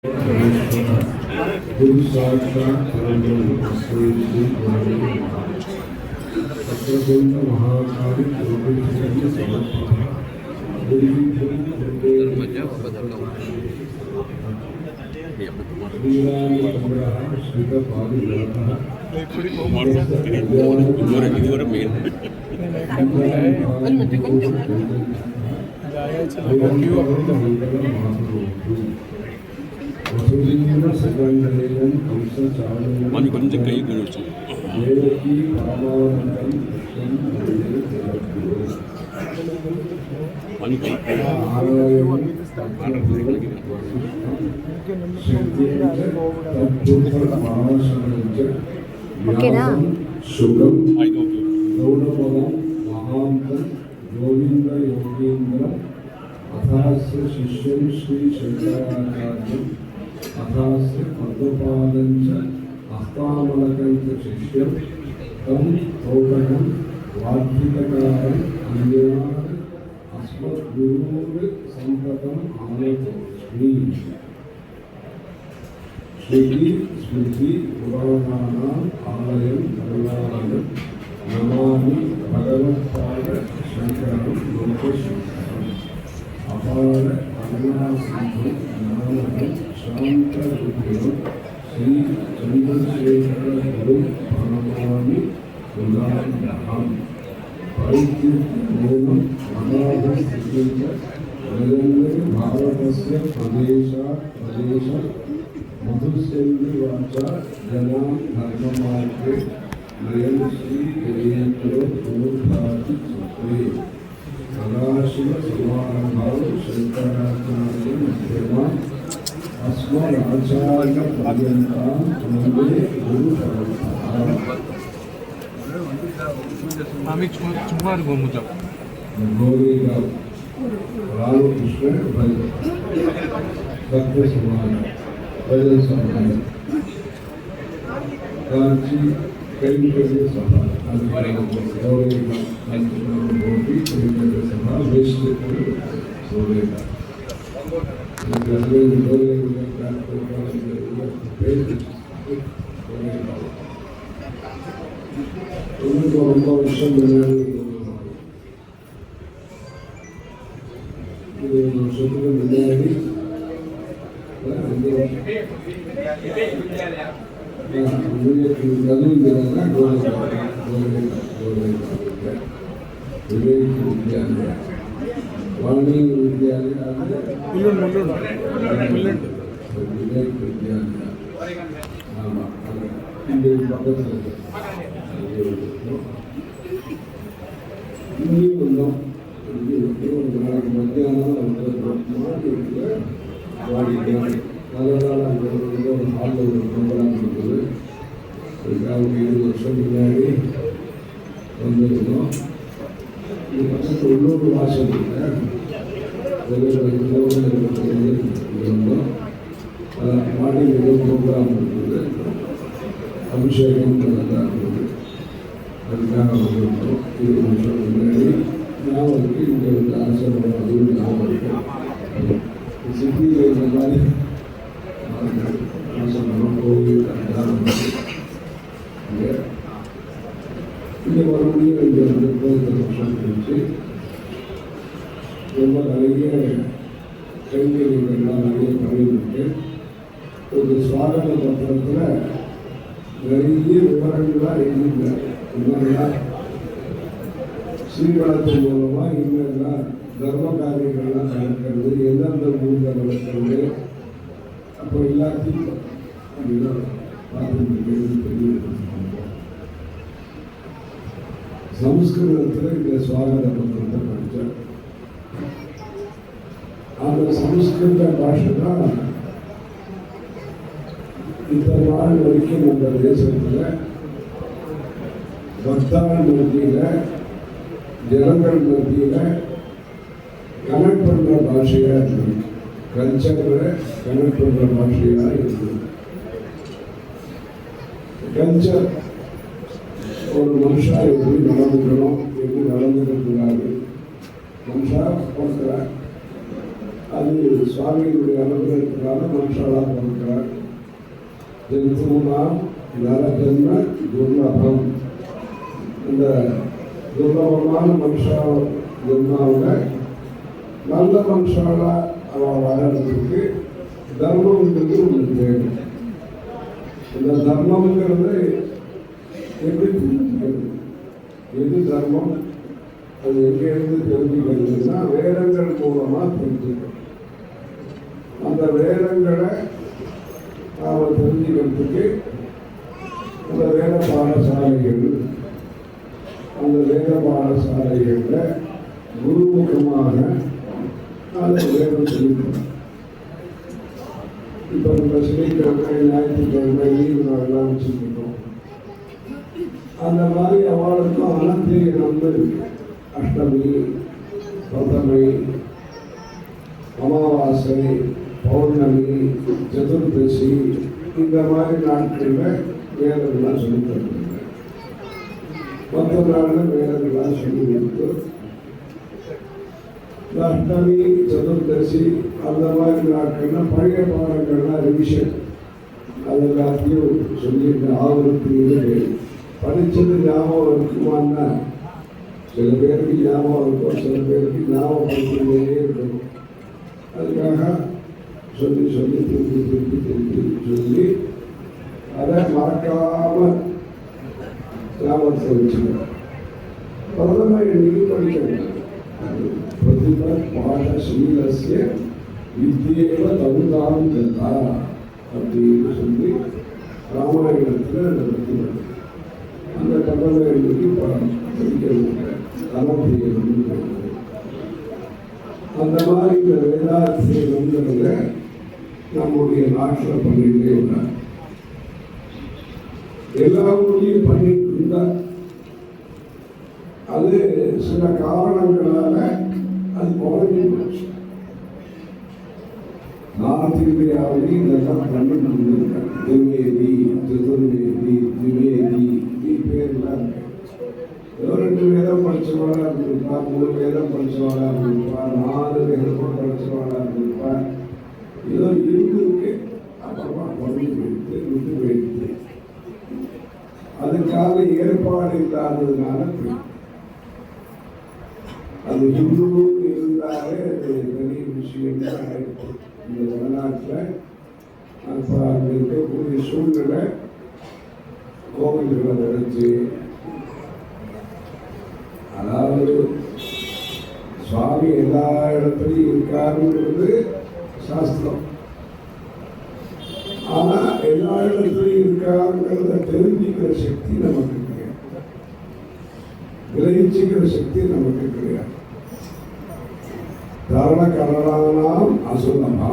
गुरु साक्षात् परब्रह्म तस्मै श्री गुरवे नमः। तत्त्वज्ञ महाकाली गुरुदेव समर्पितः मन கொஞ்சம் கை கழுச்சு मन கை ஓகேனா சுகம் கௌரவம் மகாந்தம் கோவிந்த யோகேந்திர अथास्य शिष्यं श्री शंकराचार्यं अथास्य पद्मपादं च हस्तामलकं च शिष्यं तं तौकं वार्तिककारं अन्यान् अस्मद्गुरोः संततम् आनतोऽस्मि। श्रुति स्मृति पुराणानाम् आलयं करुणालयं नमामि भगवत्पाद शंकरं लोकशंकरम्। अपार करुणासिंधु ज्ञानवं शान्तरूपिणं श्री चन्द्रशेखर गुरु प्रणमामि गुणाढ्यहम्। परिकीर्तनं मदाधं स्थितिञ्च निरन्तरे भारतस्य प्रदेश मधुसेन्द्रिवाचा जनान् धर्ममार्गे नयन श्री वीरेन्द्रो गुरुभाति चित्रे सदाशिव समारंभां शंकराचार्य मध्यमान् अस्मदाचार्य पर्यन्तां वन्दे गुरु परम्पराम्। আমি চুমার গোমুজা गोरेगांव रामकृष्ण भक्त समाज भजन समाज कांची कैंकर्य सभा गोरेगांव मोटी कैंकर्य सभा वेस्ट गोरेगांव उनको ரொம்ப வருஷம் முன்னாடி வருஷத்துக்கு முன்னாடி विवेक विद्यालय वाणी विद्यालय विवेक विद्यालय ஆமாம் இந்த பக்கத்தில் இங்கேயும் வந்தோம். ஒரு நாளைக்கு மத்தியானம் வாடிக்கலாம் அதனால் அங்கே ஒரு ஹாலில் ஒரு ப்ரோக்ராம் இருக்குது. அதுக்காக ஒரு 20 வருஷம் முன்னாடி வந்திருந்தோம். இது பக்கத்தில் உள்ளூர் வாசல் இல்லை இருந்தோம். மாடியில் ஏதோ ப்ரோக்ராம் இருக்குது, அபிஷேகம் தான் இருக்குது. அதுக்காக வந்திருந்தோம். 20 வருஷம் முன்னாடி ஞாபகம் இருக்குது. இங்கே வந்து ஆசிரியர் அதுவும் ஞாபகம் இருக்குது. சிட்டியில் இந்த மாதிரி ஆசிரமம் கோவில் அதுதான் இங்கே மறுபடியும் இங்கே வந்து 30 வருஷம் கழிச்சு ரொம்ப நிறைய கைங்கரியங்கள்லாம் நிறைய பண்ணியிருக்கு. ஒரு சுவாகத பத்திரத்தில் நிறைய விவரங்களாக எழுதியிருந்தார். இன்னும் ஸ்ரீவளத்தின் மூலமாக இன்னெல்லாம் தர்ம காரியங்கள்லாம் நடக்கிறது, எந்தெந்த ஊரில் நடக்கிறது, அப்போ எல்லாத்தையும் அப்படின்னா பார்த்துட்டு தெரிவிப்பாங்க. சமஸ்கிருதத்தில் இந்த சுவாகத பத்திரத்தை படித்தேன். அந்த சமஸ்கிருத பாஷை தான் இத்தனை நாள் வரைக்கும் நம்ம தேசத்தில் பக்தாள் மத்தியில் ஜனங்கள் மத்தியில் கனெக்ட் பண்ணுற பாஷையாக இருக்குது. கல்ச்சரில் கனெக்ட் பண்ணுற பாஷையாக இருக்குது. கல்ச்சர் ஒரு மனுஷா எப்படி நடந்துக்கணும், எப்படி நடந்துக்கக்கூடாது, மனுஷா ஒருத்தர் அது சுவாமியினுடைய அனுகிரகத்தினால மனுஷாலாக இருக்கிறார். ஜென்மம் நரஜன்ம துர்லபம். இந்த துர்லபமான மனுஷா ஜென்மாவில் நல்ல மனுஷாலா அவன் வளர்றதுக்கு தர்மங்கிறது ஒன்று தேவை. இந்த தர்மங்கிறது எப்படி தெரிஞ்சுக்கிறது? எது தர்மம்? அது எங்கேருந்து தெரிஞ்சுக்கிறதுனா வேதங்கள் மூலமாக தெரிஞ்சுக்கணும். அந்த வேதங்களை நாம் தெரிஞ்சுக்கிறதுக்கு அந்த வேத பாடசாலைகள், அந்த வேத பாடசாலைகளில் குருமுகமாக அது வேதம் சொல்லிக்கணும். இப்போ நம்ம சனிக்கிழமை, ஞாயிற்றுக்கிழமை லீவு நாள்லாம் வச்சுருக்கோம். அந்த மாதிரி அவளுக்கும் அனந்திய நம்பு இருக்கு. அஷ்டமி, பௌர்ணமி, அமாவாசை, பௌர்ணமி, சதுர்தசி, இந்த மாதிரி நாட்களில் வேதங்கள்லாம் சொல்லி தருவாங்க. மற்ற நாளில் வேதங்கள்லாம் சொல்லி கொடுத்து இந்த அஷ்டமி, சதுர்தசி அந்த மாதிரி நாட்கள்லாம் பழைய பாடங்கள்லாம் ரிவிஷன் அது எல்லாத்தையும் சொல்லிட்டு ஆவணத்து படித்தது ஞாபகம் இருக்குமான்னா சில பேருக்கு ஞாபகம் இருக்கும், சில பேருக்கு ஞாபகப்படுத்தினே இருக்கும். அதுக்காக சொல்லி சொல்லி திருப்பி திருப்பி திருப்பி சொல்லி அதை மறக்காமல் ஞாபகத்தை வச்சுக்கணும். பிரதம இன்னைக்கு படிக்கணும். பிரதிப பாடசீலசிய வித்யேவ தகுதாம் கதா அப்படின்னு சொல்லி ராமாயணத்தில் அந்த பிரதிபம் அந்த பிரதம இன்னைக்கு படிக்க அந்த மாதிரி இந்த வேதாத்தியங்கிறத நம்முடைய நாட்டில் பண்ணிட்டே உள்ளார். எல்லா ஊர்லையும் பண்ணிட்டு இருந்தார். அது சில காரணங்களால அது குறைஞ்சி போச்சு. நார்த் இந்தியாவிலேயும் இதெல்லாம் பண்ணிட்டு இருந்திருக்காங்க. திவேதி, சதுர்வேதி, திவேதி பேர்லாம் இருக்கு. ஏதோ 2 வேதம் படிச்சவளா இருந்திருப்பா, 3 வேதம் படிச்சவளா இருந்திருப்பா, 4 வேதம் படிச்சவளா இருந்திருப்பா. ஏதோ இருக்கு. அப்புறமா குறைஞ்சு போயிட்டு விட்டு போயிட்டு அதுக்காக ஏற்பாடு இல்லாததுனால அது ஹிந்து இருந்தாலே அது பெரிய விஷயம் தான் ஆயிடுச்சு. இந்த தமிழ்நாட்டில் அப்போ அங்கே இருக்கக்கூடிய சூழ்நிலை கோவில்களை உடைச்சு, அதாவது சுவாமி எல்லா இடத்துலையும் இருக்காருங்கிறது சாஸ்திரம். ஆனால் எல்லா இடத்துலையும் இருக்காருங்கிறத தெரிஞ்சுக்கிற சக்தி நமக்கு கிடையாது, கிரகிச்சுக்கிற சக்தி நமக்கு கிடையாது. தரண கரணானாம் அசுரமா,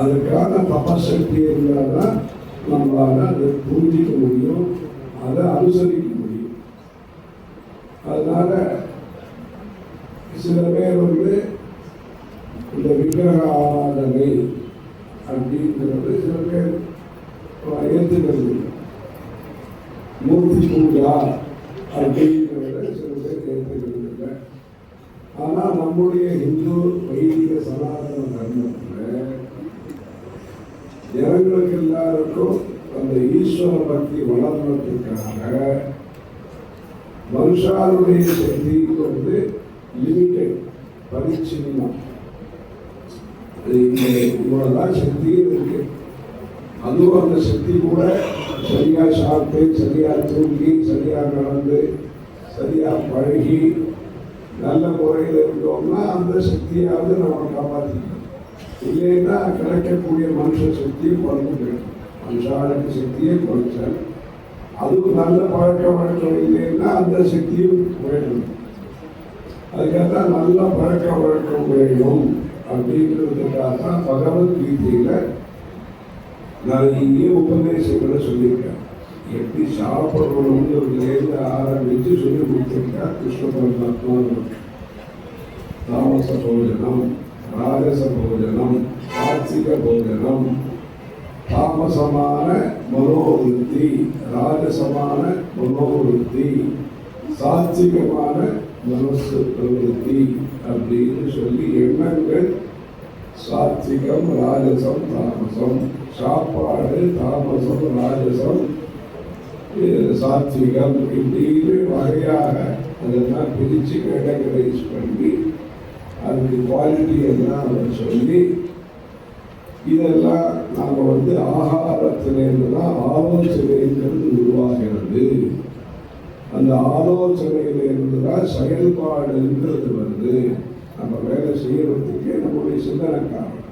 அதுக்கான தபசக்தி இருந்தால் தான் நம்மளால் அதை புரிஞ்சிக்க முடியும், அதை அனுசரிக்க முடியும். அதனால சில பேர் இந்த விக்கிரக ஆராதனை அப்படிங்கிறது சில பேர் ஏற்றுக்கிறது, மூர்த்தி பூஜா அப்படிங்கிறத சில பேர் ஏற்றுக்கிறது இல்லை. ஆனால் நம்முடைய இந்து வைதிக சனாதன தர்மத்தில் ஜனங்களுக்கு எல்லாருக்கும் அந்த ஈஸ்வர பக்தி வளர்றதுக்காக மனுஷாருடைய சக்திங்கிறது லிமிட்டட், பரிச்சின்னம். இவ்வளவுதான் சக்தியும் இருக்கு. அதுவும் அந்த சக்தி கூட சரியா சாப்பிட்டு, சரியா தூங்கி, சரியா நடந்து, சரியா பழகி நல்ல முறையில் இருந்தோம்னா அந்த சக்தியாவது நம்ம காப்பாற்றிக்கணும். இல்லைன்னா கிடைக்கக்கூடிய மனுஷ சக்தியும் குறைஞ்சு போயிடும். மனுஷாளுக்கு சக்தியே குறைச்சால் அதுவும் நல்ல பழக்க வழக்கம் இல்லைன்னா அந்த சக்தியும் குறையணும். அதுக்காக தான் நல்ல பழக்க வழக்கம் வேணும் அப்படிங்கிறதுக்காக தான் பகவத்கீதையில் நிறைய உபதேசங்களை சொல்லியிருக்கேன். எப்படி சாப்பிடணுங்கிறதுலேருந்து ஆரம்பித்து சொல்லி கொடுத்துருக்கா கிருஷ்ண பரமாத்மா. தாமச போஜனம், ராஜச போஜனம், சாத்விக போஜனம், தாமசமான மனோவிருத்தி, ராஜசமான மனோவிருத்தி, சாத்விகமான மனசு பிரவருத்தி அப்படின்னு சொல்லி எண்ணங்கள் சாத்விகம் ராஜசம் தாமசம். சாப்பாடு தாமசம் ராஜசம் சாத்விகம் இப்படின்னு வகையாக அதெல்லாம் பிரித்து கேட்டகரைஸ் பண்ணி அதுக்கு குவாலிட்டி எல்லாம் அவர் சொல்லி இதெல்லாம் நாம் ஆகாரத்திலிருந்து தான் ஆலோசனைங்கிறது உருவாகிறது. அந்த ஆலோசனையிலிருந்து தான் செயல்பாடுங்கிறது வருது. நம்ம வேலை செய்யறதுக்கே நம்முடைய சிந்தனை காரணம்.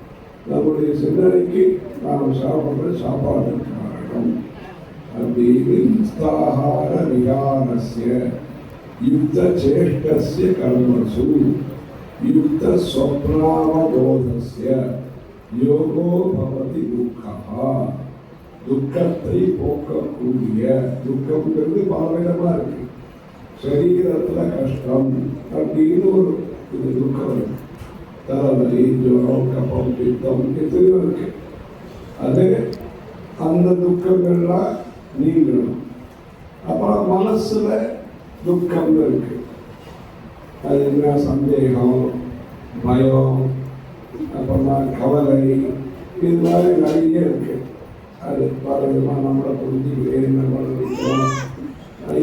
நம்முடைய சிந்தனைக்கு நாம் சாப்பிட்ற சாப்பாடு காரணம். அப்படின்னு யுக்தாகார விகாரஸ்ய யுக்த சேஷ்டஸ்ய கர்மசு யுக்த ஸ்வப்னாவபோதஸ்ய யோகோ பவதி துக்கா. துக்கத்தை போக்கக்கூடிய துக்கம்ங்கிறது பலவிதமா இருக்கு. சரீரத்துல கஷ்டம் அப்படின்னு ஒரு இது துக்கம் இருக்கு. தலைவலி ஜுரம் கப்பம் பித்தம் எத்தனையோ இருக்கு. அது அந்த துக்கங்கள்லாம் நீங்கணும். அப்புறம் மனசுல துக்கம் இருக்கு. அது என்ன சந்தேகம் பயம் அப்புறமா கவலை இது மாதிரி நிறைய இருக்கு. அது பல விதமாக நம்மளை புரிஞ்சுக்கிறேன் நம்ம நினைக்கிறோம்.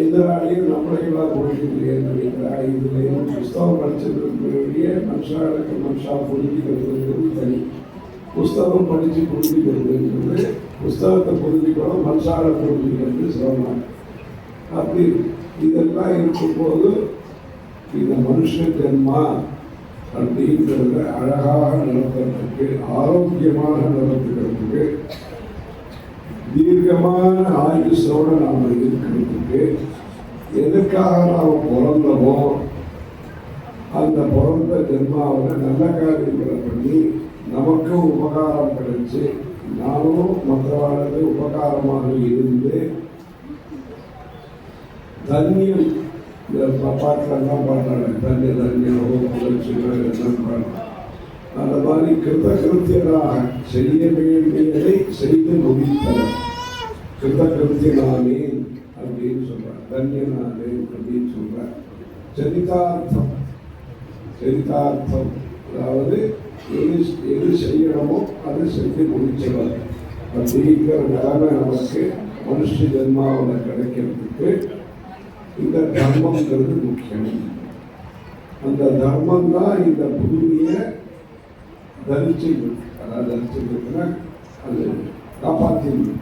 இதனாலேயும் நம்மளையெல்லாம் புரிஞ்சுக்கிறேன் நினைக்கிறேன். இதுலேயும் புஸ்தகம் படிச்சிருக்கக்கூடிய மனுஷாளுக்கு மனுஷா புரிஞ்சுக்கிறதுங்கிறது தனி. புஸ்தகம் படித்து புரிஞ்சுக்கிறதுங்கிறது புஸ்தகத்தை புரிஞ்சுக்கணும், மனுஷாலை புரிஞ்சுக்கிறது சிரமம். அப்படி இதெல்லாம் இருக்கும்போது இந்த மனுஷ ஜென்மா அப்படிங்கிறத அழகாக நடத்துறதுக்கு ஆரோக்கியமாக நடத்துக்கிறதுக்கு தீர்க்கமான ஆயுஷோடு நாம் இருக்கிறதுக்கு எதுக்காக நாம் பிறந்தமோ அந்த பிறந்த ஜென்மாவில் நல்ல காரியங்களை பண்ணி நமக்கும் உபகாரம் கிடைச்சி நானும் மற்றவர்களுக்கு உபகாரமாக இருந்து தன்யம் இந்த பாட்டெல்லாம் பாடுறாங்க. தன்ய தன்யம் பாடுறாங்க. அந்த மாதிரி கிருத்தகிருத்தியனாக செய்ய வேண்டியதை செய்து முடித்தவர் கிருத்தகிருத்தியனானேன் அப்படின்னு சொல்றார். தன்யனானேன் அப்படின்னு சொல்றார். சரிதார்த்தம் சரிதார்த்தம் அதாவது எது செய்யணுமோ அதை செஞ்சு முடிச்சவர் அப்படிங்கிற நிலைமை நமக்கு மனுஷ ஜென்மாவில் கிடைக்கிறதுக்கு இந்த தர்மங்கிறது முக்கியம். அந்த தர்மம் தான் இந்த பூமியை தரிச்சுக்கு, அதாவது தரிச்சுக்குன்னா அது காப்பாற்றிருக்கு.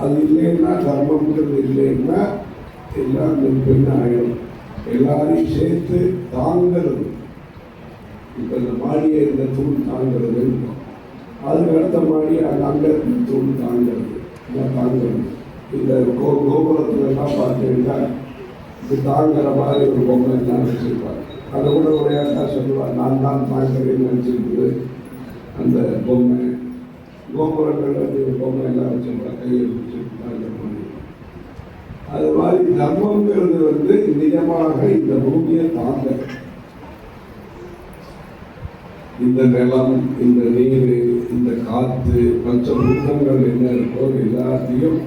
அது இல்லைன்னா தர்மங்கிறது இல்லைன்னா எல்லாம் பெண் ஆகிடும். எல்லாரையும் சேர்த்து தாங்கிறது. இப்போ இந்த மாடியை இந்த தூள் தாங்கிறது, அதுக்கு அடுத்த மாடி அங்கே தூள் தாங்கிறது தாங்கிறது. இந்த கோபுரத்துலலாம் பார்த்தீங்கன்னா இது தாங்கிற மாதிரி ஒரு பொம்மை எல்லாம் வச்சுருப்பாங்க. அதை கூட உரையாட்டா சொல்லுவாள், நான் தான் தாங்கிறேன்னு நினச்சிருக்குது அந்த பொம்மை. கோபுரங்கள் ஒரு பொம்மை எல்லாம் வச்சுருப்பாங்க, கையை பிடிச்சி தாங்கிற மாதிரி. அது மாதிரி தர்மங்கிறது நிஜமாக இந்த பூமியை தாங்க. இந்த நிலம், இந்த நீர், இந்த காற்று, மற்ற பூதங்கள் என்ன இருக்கோ எல்லாத்தையும்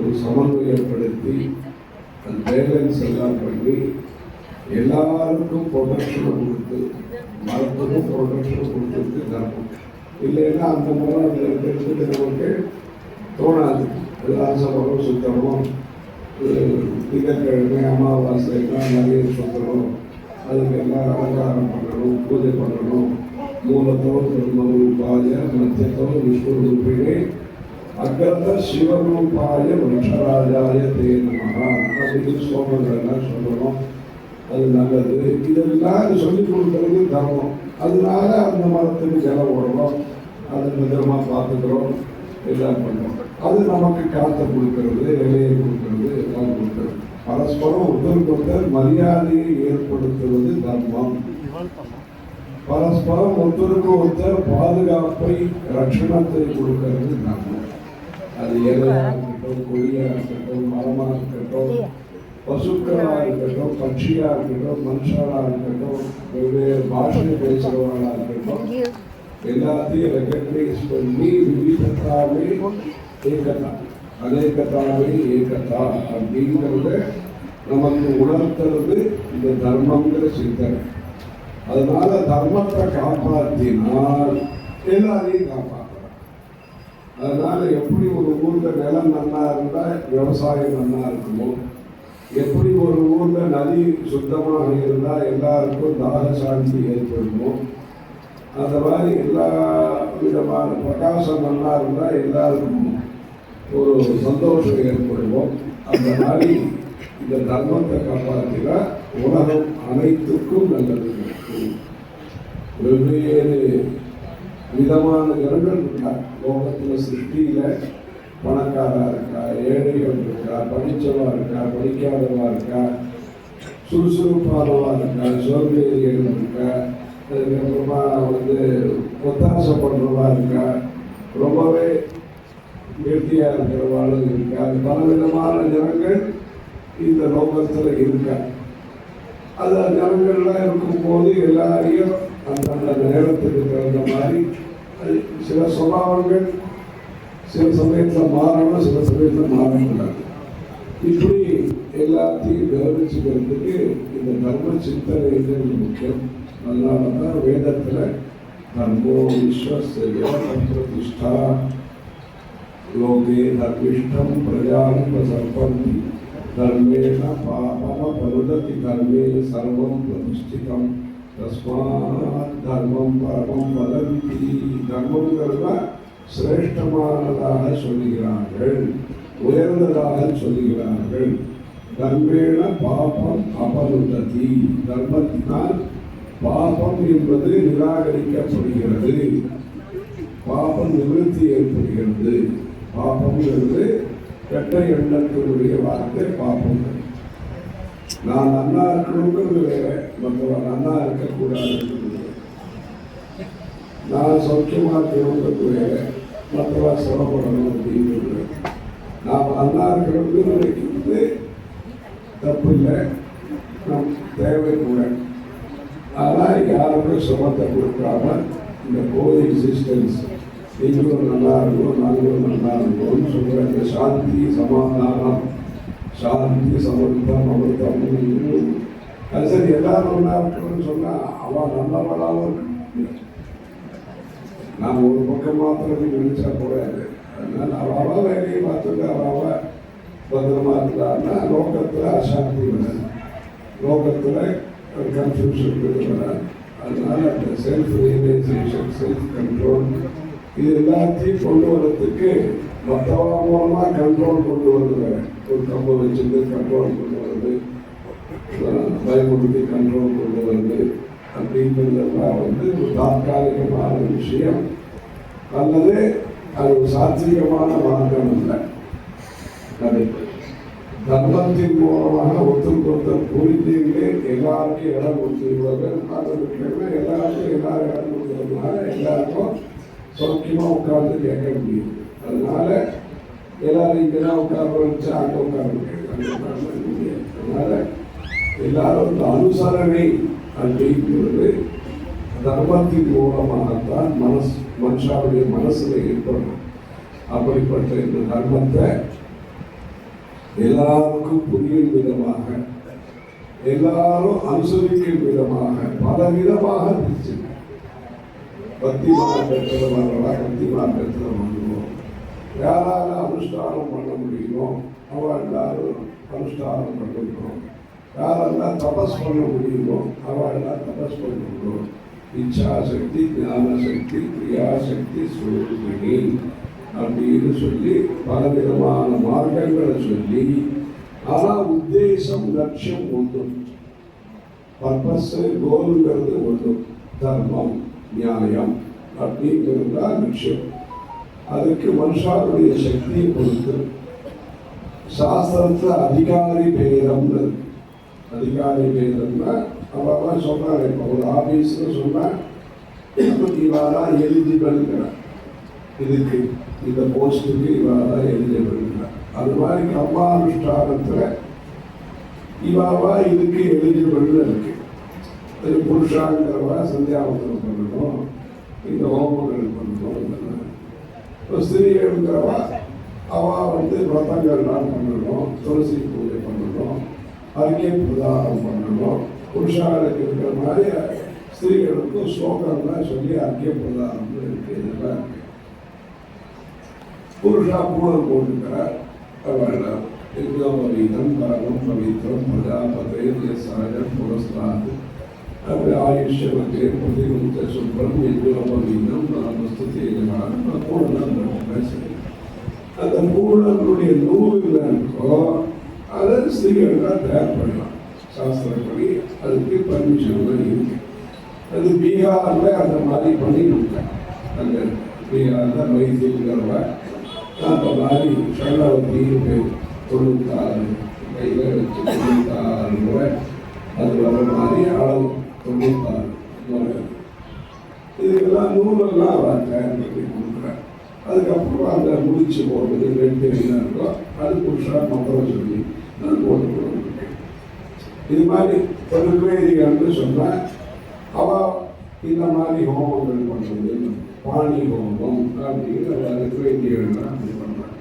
ஒரு சமன்வயப்படுத்தி அந்த பேலன்ஸ் எல்லாம் பண்ணி எல்லாருக்கும் ப்ரொடக்ஷனை கொடுத்து மரத்துக்கும் ப்ரொடக்ஷனை கொடுத்துருக்கு தர்மம். இல்லைன்னா அந்த மரம் அதில் இருக்கிறதுக்கு நமக்கு தோணாது. அது ஆசமரம் சுத்தணும், திங்கட்கிழமை அமாவாசைக்கெல்லாம் நிறைய சுத்தணும், அதுக்கு எல்லாம் அலங்காரம் பண்ணணும், பூஜை பண்ணணும். மூலத்தோ பிரம்மரூபாய மத்தியத்தோ விஷ்ணுரூபிணே அக்கந்த சிவரூபாய விருட்சராஜாய தே நமஹ அப்படின்னு சோமங்கள்லாம் சொல்லணும். அது நல்லது. இதெல்லாம் சொல்லிக் கொடுக்கறது தர்மம். அதனால அந்த மரத்துக்கு ஜலம் விடணும், அதை மிதமாக பார்த்துக்கிறோம், எல்லாம் பண்ணுறோம். அது நமக்கு காற்றை கொடுக்கறது, இலையை கொடுக்கறது, எல்லாம் கொடுக்கறது. பரஸ்பரம் ஒருத்தருக்கு ஒருத்தர் மரியாதையை ஏற்படுத்துவது தர்மம். பரஸ்பரம் ஒருத்தருக்கு ஒருத்தர் பாதுகாப்பை ரட்சணத்தை கொடுக்கறது தர்மம். அது இலையாக இருக்கட்டும், கொடியாக இருக்கட்டும், மரமாக இருக்கட்டும், பசுக்களாக இருக்கட்டும், பட்சியாக இருக்கட்டும், மனுஷனாக இருக்கட்டும், வெவ்வேறு பாஷை பேசுகிறவர்களாக இருக்கட்டும், எல்லாத்தையும் ரெக்கக்னைஸ் பண்ணி விவிதத்தாவே ஏகதா, அநேகத்தாவே ஏகதா அப்படிங்கிறத நமக்கு உணர்த்துறது இந்த தர்மங்கிற சிந்தனை. அதனால தர்மத்தை காப்பாற்றினால் எல்லாரையும் காப்பாற்றலாம். அதனால எப்படி ஒரு ஊர்ல நிலம் நல்லா இருந்தா விவசாயம் நல்லா இருக்குமோ, எப்படி ஒரு ஊர்ல நதி சுத்தமாக இருந்தா எல்லாருக்கும் தாக சாந்தி ஏற்படுமோ, அந்த மாதிரி எல்லா விதமான பிரகாசம் நல்லா இருந்தா எல்லாருக்கும் ஒரு சந்தோஷம் ஏற்படுவோம். அந்த மாதிரி இந்த தர்மத்தை காப்பாற்றினா உலகம் அனைத்துக்கும் நல்லது. வெவ்வேறு விதமான ஜனங்கள் இருக்கா லோகத்தில். சிருஷ்டியில பணக்காரா இருக்கா, ஏழைகள் இருக்கா, படித்தவா இருக்கா, படிக்காதவா இருக்கா, சுறுசுறுப்பானவா இருக்கா, சோர்வேரிகள் இருக்கா, அதுக்கப்புறமா ஒத்தாசை பண்ணுறவா இருக்கா, ரொம்பவே கெட்டியாக இருக்கிறவாளும் இருக்கா. பலவிதமான ஜனங்கள் இந்த லோகத்தில் இருக்கா. அது ஜனங்கள்லாம் இருக்கும்போது எல்லாரையும் அந்தந்த நேரத்துக்கு தகுந்த மாதிரி சில சுபாவங்கள் சில சமயத்தில் மாறணும், சில சமயத்தில் மாறக்கூடாது. இப்படி எல்லாத்தையும் கவனிச்சுக்கிறதுக்கு இந்த தர்ம சிந்தனைகள் முக்கியம். அதனால தான் வேதத்தில் தர்மோ விஸ்வஸ்ய பிரதிஷ்டா லோகே தர்மிஷ்டம் பிரஜாம் சர்பந்தி தர்மேண பாபம பருததி கர்மே சர்வம் பிரதிஷ்டிதம் தஸ்மாத் தர்மம் பரமம் வதந்தி. தர்மங்கிறத சிரேஷ்டமானதாக சொல்லுகிறார்கள், உயர்ந்ததாக சொல்லுகிறார்கள். தர்மேண பாபம் அபருததி. தர்மத்தினால் பாபம் என்பது நிராகரிக்கப்படுகிறது, பாபம் நிவர்த்தி ஏற்படுகிறது. பாபம்ங்கிறது கெட்ட எண்ணத்தினுடைய வார்த்தை. பாபம் நான் நன்னா இருக்கணுங்கிறது வேற, மற்றவ நன்னா இருக்கக்கூடாதுங்கிறது வேற. நான் சௌக்கியமா இருக்கணுங்கிறது வேற, மற்றவ சிரமப்படணும் அப்படிங்கிறது வேற. நாம் நன்னா இருக்கணும்னு நினைக்கிறது தப்பு இல்லை, நம் தேவை கூட. ஆனால் யாருக்கும் சிரமத்தை கொடுக்காம இந்த கோ எக்ஸிஸ்டன்ஸ், நீங்களும் நல்லா இருக்கும் நாங்களும் நல்லா இருக்கும்னு சொல்கிற இந்த சாந்தி சமாதானம், சாந்தி சமர்த்தம் அமிர்தம், அது சரி எல்லாரும் நல்லா இருக்கணும்னு சொன்னால் அவன் நல்லவளாகவும் நாம் ஒரு பக்கம் மாத்திரம் நினைச்சா கூடாது. அதனால அவ வேலையை பார்த்துட்டு அவ பத்திரமா இருந்தான்னா லோகத்தில் அசாந்தி வராது, லோகத்தில் கன்ஃபியூஷன் வராது. அதனால அந்த செல்ஃப் ரியலைசேஷன், செல்ஃப் கண்ட்ரோல், இது எல்லாத்தையும் கொண்டு வர்றதுக்கு மற்றவங்க மூலமாக கண்ட்ரோல் கொண்டு வருது. ஒரு கம்பை வச்சுட்டு கண்ட்ரோல் கொண்டு வருது, பயமுறுத்தி கண்ட்ரோல் கொண்டு வருது அப்படிங்கிறதெல்லாம் ஒரு தாற்காலிகமான விஷயம், அல்லது அது ஒரு சாத்வீகமான மார்க்கம் இல்லை. அது தர்மத்தின் மூலமாக ஒருத்தர் புரிஞ்சுங்களே எல்லாருக்கும் இடம் கொடுத்துருவாங்க. எல்லாருக்கும் எல்லாரும் இடம் கொடுக்கறதுனால எல்லாருக்கும் சௌக்கியமாக உட்கார்ந்து கேட்க முடியும். அதனால எல்லாரும் இங்கே தான் உட்கார வச்சு அங்கே உட்கார முடியாது. அதனால எல்லாரும் இந்த அனுசரணை அப்படிங்கிறது தர்மத்தின் மூலமாகத்தான் மனுஷாவுடைய மனசுல ஏற்படும். அப்படிப்பட்ட இந்த தர்மத்தை எல்லாருக்கும் புரியும் விதமாக, எல்லாரும் அனுசரிக்கும் விதமாக பல விதமாக இருந்துச்சு. பக்தி மார்க்கத்தில் வர்றவா பக்தி மார்க்கத்தில் வந்துடும். யாரால அனுஷ்டானம் பண்ண முடியுமோ அவள் எல்லாரும் அனுஷ்டானம் பண்ணணும். யாரெல்லாம் தபஸ் பண்ண முடியுமோ அவள் எல்லாம் தபஸ் பண்ணணும். இச்சாசக்தி, ஞானசக்தி, கிரியாசக்தி, சுரூபிணி அப்படின்னு சொல்லி பலவிதமான மார்க்கங்களை சொல்லி, ஆனால் உத்தேசம் லட்சியம் ஒன்று, பர்பஸ் கோலுங்கிறது ஒன்று, தர்மம் நியாயம் அப்படிங்கிறது தான் லட்சியம். அதுக்கு மனுஷாவுடைய சக்தியை பொறுத்து சாஸ்திரத்தில் அதிகாரி பேதம்னு, அதிகாரி பேதம்னா அவெல்லாம் சொல்றாரு. இப்போ ஒரு ஆபீஸ்ல சொன்னா இவாதான் எலிஜிபிள்ங்கிறார், இதுக்கு இந்த போஸ்ட்டுக்கு இவாதான் எலிஜிபிள்ங்கிறார். அது மாதிரி கர்மானுஷ்டானத்தில் இவாவா இதுக்கு எலிஜிபிள்னு இருக்கு. அது புருஷாங்கிறவா சந்தியாவந்தனம் பண்ணணும், இந்த ஹோமங்கள் பண்ணணும். ஸ்திரீங்கிறவா அவ விரதங்கள்லாம் பண்ணணும், துளசி பூஜை பண்ணணும். அறிக்கை பிரதானம் பண்ணணும். புருஷாளுக்கு இருக்கிற மாதிரி ஸ்திரீகளுக்கும் ஸ்லோகம்லாம் சொல்லி அறிக்கை பிரதானம் இருக்கு. இதெல்லாம் இருக்கு. புருஷா பூனம் போட்டுக்கிறார். அவெல்லாம் யஜ்ஞாபவீதம் பரமம் பவித்ரம் பிரஜாபதே சகஜம் புரஸ்தாது அப்படி ஆயுஷ்யமத்தே பிரதிகுந்த சுப்ரம் யஜ்ஞாபவீதம் நாமஸ்து தேஜமான பூனம் பேசுகிறேன். அந்த பூனனுடைய நூலில் இருக்கோ அதை ஸ்திரீகள்லாம் தயார் பண்ணலாம். சாஸ்திரப்படி அதுக்கு பர்மிஷன்லாம் இருக்கு. அது பீகாரில் அந்த மாதிரி பண்ணியிருக்காங்க. அந்த பீகாரில் மைசூர்கிறவ அந்த மாதிரி ஷர்லாவதி 96 கையில் வச்சு 96 முறை அது வர மாதிரி அளவு 96 முறை. இதுக்கெல்லாம் நூலெல்லாம் அவர் தயார் பண்ணி கொடுக்குறார். அதுக்கப்புறம் அந்த முடிச்சு போடுறது 2 இருக்கோ அது புதுசாக மந்திரம் சொல்லி நான் போட்டு கொடுத்துருக்கேன். இது மாதிரி ரிக்வேதிகள்னு சொன்னால் அவள் இந்த மாதிரி ஹோமங்கள் பண்ணுறது பாணி ஹோமம் அப்படின்னு ரிக்வேதிகள்லாம் அப்படி பண்ணுறாங்க.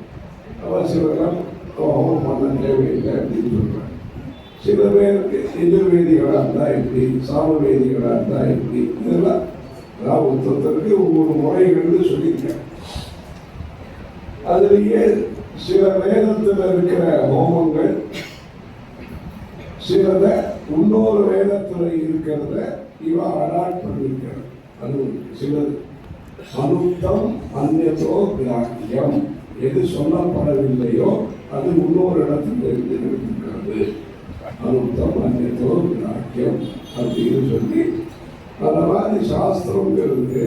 அவள் சிலரெல்லாம் ஹோமம் பண்ண தேவையில்லை அப்படின்னு சொல்கிறாங்க. சில பேருக்கு எதிர்வேதிகளாக இருந்தால் எப்படி, சாமவேதிகளாக இருந்தால் எப்படி, இதெல்லாம் நான் ஒருத்தருக்கு ஒவ்வொரு முறைகள்னு சொல்லியிருக்கேன். அதுலேயே சில வேதத்தில் இருக்கிற ஹோமங்கள் சிலத இன்னொரு வேதத்தில் இருக்கிறத இவன் அடாப்ட் பண்ணிருக்கிறார். அது சிலது அனுத்தம் அந்நியதோ கிராக்கியம், எது சொல்லப்படவில்லையோ அது இன்னொரு இடத்துல இருந்து எடுத்துக்கிறது. அனுத்தம் அந்நியதோ கிராக்கியம் அப்படின்னு சொல்லி அந்த மாதிரி சாஸ்திரங்கிறது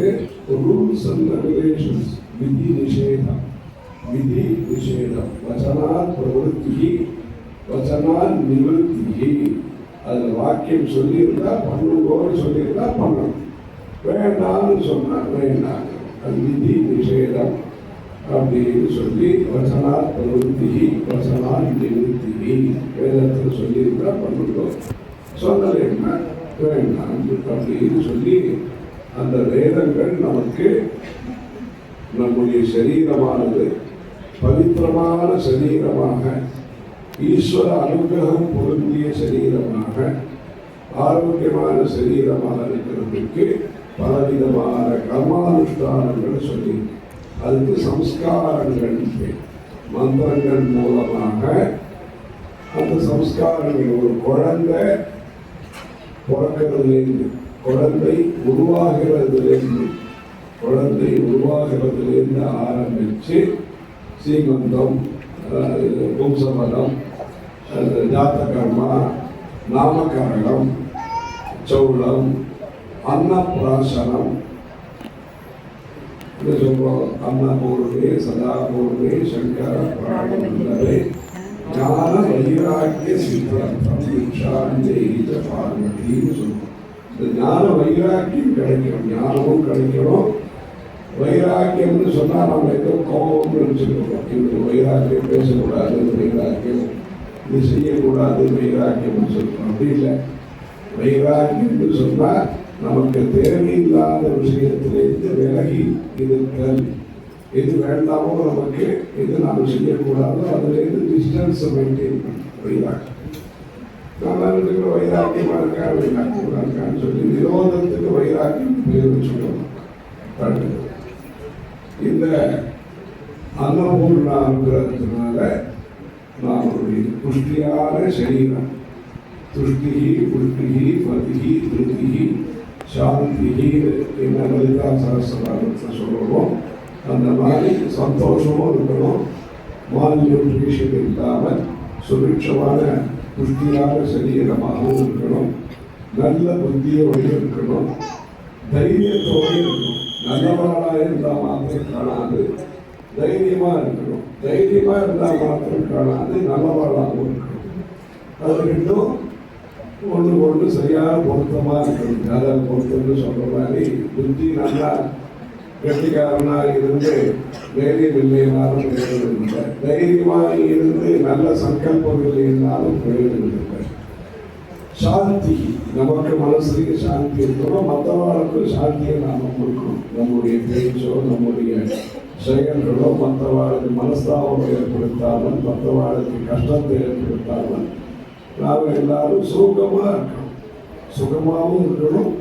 ரூல்ஸ் அண்ட் ரெகுலேஷன்ஸ், விதி நிஷேதம். விதி நிஷேதம் வச்சனாத் பிரவருத்தி வச்சனாத் நிவர்த்தி. அதில் வாக்கியம் சொல்லியிருந்தா பண்ணுங்கோன்னு சொல்லியிருந்தா பண்ணணும், வேண்டாம்னு சொன்னால் வேண்டாம். அது விதி நிஷேதம் அப்படின்னு சொல்லி வச்சனாத் பிரவருத்தி வச்சனாத் நிவர்த்தி வேதத்தில் சொல்லியிருந்தா பண்ணுங்கோ, சொல்லலைன்னா வேண்டாம் அப்படின்னு சொல்லி அந்த வேதங்கள் நமக்கு நம்முடைய சரீரமானது பவித்திரமான சரீரமாக, ஈஸ்வர அனுகிரகம் பொருந்திய சரீரமாக, ஆரோக்கியமான சரீரமாக இருக்கிறதுக்கு பலவிதமான கர்மானுஷ்டானங்கள் சொல்லி அதுக்கு சம்ஸ்காரங்கள் மந்திரங்கள் மூலமாக அந்த சம்ஸ்காரங்கள் ஒரு குழந்தை பிறக்கிறதுலேருந்து குழந்தை உருவாகிறதுலேருந்து ஆரம்பித்து சீமந்தம், பும்சமதம், ஜாத்தகர்மா, நாமகரணம், சௌளம், அன்னப்பிராசனம் சொல்றோம். அன்னபூர்வே சதாபூர்வே சங்கர பிராணே ஞான வைராக்கிய சித்தாந்தம் சாந்தேஜ பார்வதின்னு சொல்றோம். இந்த ஞான வைராக்கியம் கிடைக்கணும், ஞானமும் கிடைக்கணும். வைராக்கியம்னு சொன்னால் நம்ம ஏதோ கோபம்னு நினச்சிருக்கோம். இவங்க வைராக்கியம் பேசக்கூடாது, வைராக்கியம் இது செய்யக்கூடாது, வைராக்கியம்னு சொல்கிறோம். அப்படி இல்லை. வைராக்கியம்னு சொன்னால் நமக்கு தேவையில்லாத விஷயத்திலேருந்து விலகி இருத்தல், எது வேண்டாமோ நமக்கு எது நாம் செய்யக்கூடாதோ அதுலேருந்து டிஸ்டன்ஸை மெயின்டைன் பண்ணணும். வைராக்கியம் நல்லா இருக்கிற வைராக்கியமாக இருக்கா வைராக்கியமாக இருக்கான்னு சொல்லி விரோதத்துக்கு வைராக்கியம் பேர் வச்சுக்கணும். இந்த அன்னபூர்ணா இருக்கிறதுனால நம்மளுடைய புஷ்டியான சரீரம், துஷ்டிகி புஷ்டிகி மதிகி திருப்திகி சாந்திகி என்ன லலிதா சகஸ்ரநாமத்தில் சொல்லுவோம். அந்த மாதிரி சந்தோஷமும் இருக்கணும், மால்நியூட்ரிஷன் இல்லாமல் சுபிட்சமான புஷ்டியான சரீரமாகவும் இருக்கணும், நல்ல புத்தியோடு இருக்கணும், தைரியத்தோடு இருக்கணும். நல்லவர்களாக இருந்தால் மாத்திரம் காணாது, தைரியமாக இருக்கணும். தைரியமாக இருந்தால் மாத்திரம் காணாது, நல்லவர்களாகவும் இருக்கணும். அது ரெண்டும் ஒன்று சரியான பொருத்தமாக இருக்கணும். அதை பொருத்தம்னு சொல்கிற மாதிரி புத்தி நல்லா கெட்டிக்காரனாக இருந்து தைரியம் இல்லைனாலும் பிரயோஜனம் இல்லை, தைரியமாக இருந்து நல்ல சங்கல்பம் இல்லைனாலும் பிரயோஜனம் இல்லை. சாந்தி, நமக்கு மனசுக்கு சாந்தி இருக்கணும், மற்றவர்களுக்கு சாந்தியை நாம் கொடுக்கணும். நம்முடைய பேச்சோ நம்முடைய செயல்களோ மற்றவர்களுக்கு மனஸ்தாபம் ஏற்படுத்தாமல், மற்றவர்களுக்கு கஷ்டத்தை ஏற்படுத்தாமல் நாங்கள் எல்லாரும் சுகமாக இருக்கணும், சுகமாகவும் இருக்கணும்,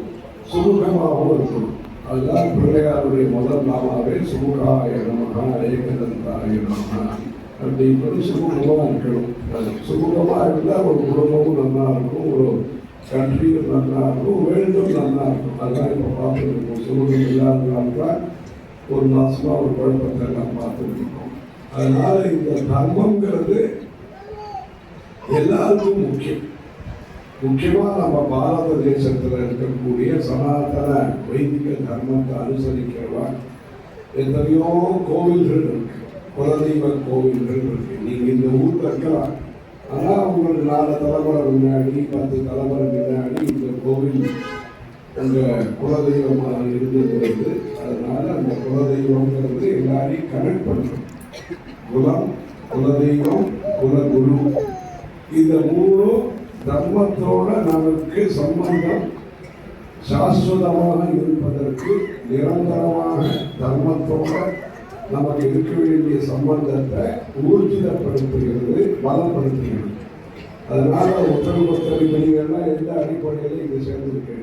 சுமுகமாகவும் இருக்கணும். அதுதான் பிள்ளையாருடைய முதல் நாமாவே சுமுகாய நமகா ஏகதந்தாய நமகா அப்படின்றது. சுமுகமாக இருக்கணும். சுமுகமாக இருந்தால் ஒரு குடும்பமும் நல்லா இருக்கும், ஒரு கண்ட்ரியும் நல்லா இருக்கும், வேல்டும் நல்லா இருக்கும். அதுதான் இப்போ பார்த்துருக்கோம். சுமுகம் இல்லாதனால்தான் ஒரு மாசமா ஒரு குழப்பத்தை எல்லாம் பார்த்துருக்கோம். அதனால இந்த தர்மங்கிறது எல்லாருக்கும் முக்கியம். முக்கியமா நம்ம பாரத தேசத்துல இருக்கக்கூடிய சனாதன வைதிக தர்மத்தை அனுசரிக்கிறவா எத்தனையோ கோவில்கள் இருக்கு, குலதெய்வ கோவில்கள் இருக்கு. நீங்க இந்த ஊர்ல இருக்கலாம், ஆனா உங்களுக்கு 4 தலைமுறை முன்னாடி 10 தலைமுறை முன்னாடி இந்த கோவில் உங்க குலதெய்வமாக இருந்துகிறது. அதனால அந்த குலதெய்வங்கிறது எல்லாரையும் கனெக்ட் பண்ணுறோம். குலம், குலதெய்வம், குலகுரு, இந்த 3 தர்மத்தோட நமக்கு சம்பந்தம் சாஸ்வதமாக இருப்பதற்கு நிரந்தரமாக தர்மத்தோட நமக்கு இருக்க வேண்டிய சம்பந்தத்தை ஊர்ஜிதப்படுத்துகிறது, பலப்படுத்துகிறது. அதனால ஒருத்தர் மணிகள்லாம் எந்த அடிப்படையில் இங்கே சேர்ந்திருக்கு.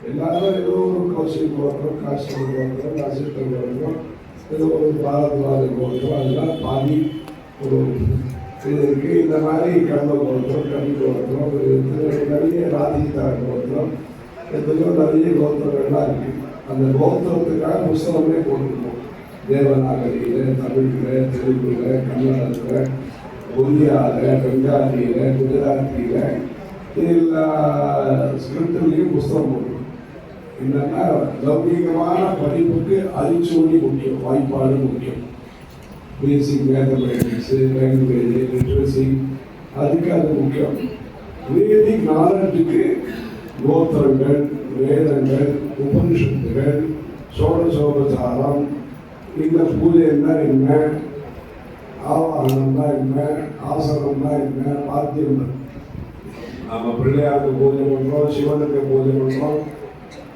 எல்லாரும் ஏதோ ஒரு கௌசிக் கோத்திரம், காஷ்மீர் கோத்திரம், ராசிஸ்டர் கோத்திரம், ஏதோ ஒரு பாரத்வாஜ கோத்திரம், அதெல்லாம் பாதி ஒரு இது இருக்குது. இந்த மாதிரி கர்ம கோத்திரம், கவி கோத்திரம், நிறைய ராஜிதார கோத்திரம், எத்தனையோ நிறைய கோத்திரங்கள்லாம் இருக்குது. அந்த கோத்திரத்துக்காக புஸ்தகமே போட்டுருக்கோம். தேவநாகரியில், தமிழில், தெலுங்குல, கன்னடத்தில், ஒரியாவில், பெங்காலியில், குஜராத்தியில், எல்லா ஸ்கிரிப்ட்லையும் புஸ்தகம் போட்டுருக்கோம். என்னன்னா லௌகிகமான படிப்புக்கு அரிச்சோடி முக்கியம், வாய்ப்பாடு முக்கியம். பேசிக் மேத்தமேட்டிக்ஸு, லாங்குவேஜ், லிட்ரஸி, அதுக்கு அது முக்கியம். வேதிக் நாலேஜுக்கு கோத்திரங்கள், வேதங்கள், உபனிஷத்துகள், சோடசோபசாரம், இந்த பூஜைன்னா என்ன, ஆவாகனம்னா என்ன, ஆசனம்னா என்ன, பாத்தியம். நம்ம பிள்ளையாருக்கு பூஜை பண்ணுறோம், சிவனுக்கு பூஜை பண்ணுறோம்,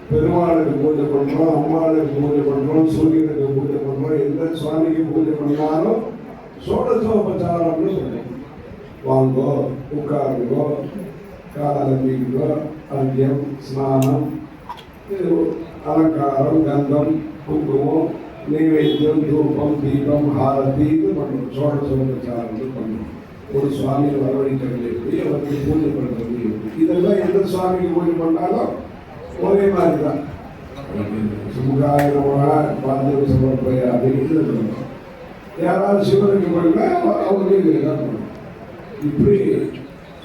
பெருமாளுக்கு பூஜை பண்ணுறோம், அம்மாளுக்கு பூஜை பண்ணுறோம், சூரியனுக்கு பூஜை பண்ணுறோம். எந்த சுவாமிக்கு பூஜை பண்ணாலும் சோடசோபச்சாரம்னு சொல்லுவோம். வாங்கோ, உட்காருங்கோ, காலம்பிங்கோ, அர்க்கியம், ஸ்நானம், அலங்காரம், கந்தம், குங்குமம், நைவேத்தியம், தூபம், தீபம், ஹாரதி, இது பண்ணுறோம். சோடசோபச்சாரம்னு பண்ணுறோம். ஒரு சுவாமியை வரவழைக்கிறது எப்படி, அவருக்கு பூஜை பண்ணுறது எப்படி, இதெல்லாம் எந்த சுவாமிக்கு பூஜை பண்ணாலும் ஒரே மாதிரி தான். சுமுகாயிரமான பாஞ்ச சமர்ப்பையா அப்படின்னு யாராவது சிவனுக்கு பண்ணா அவருக்கு இதுதான் பண்ணணும். இப்படி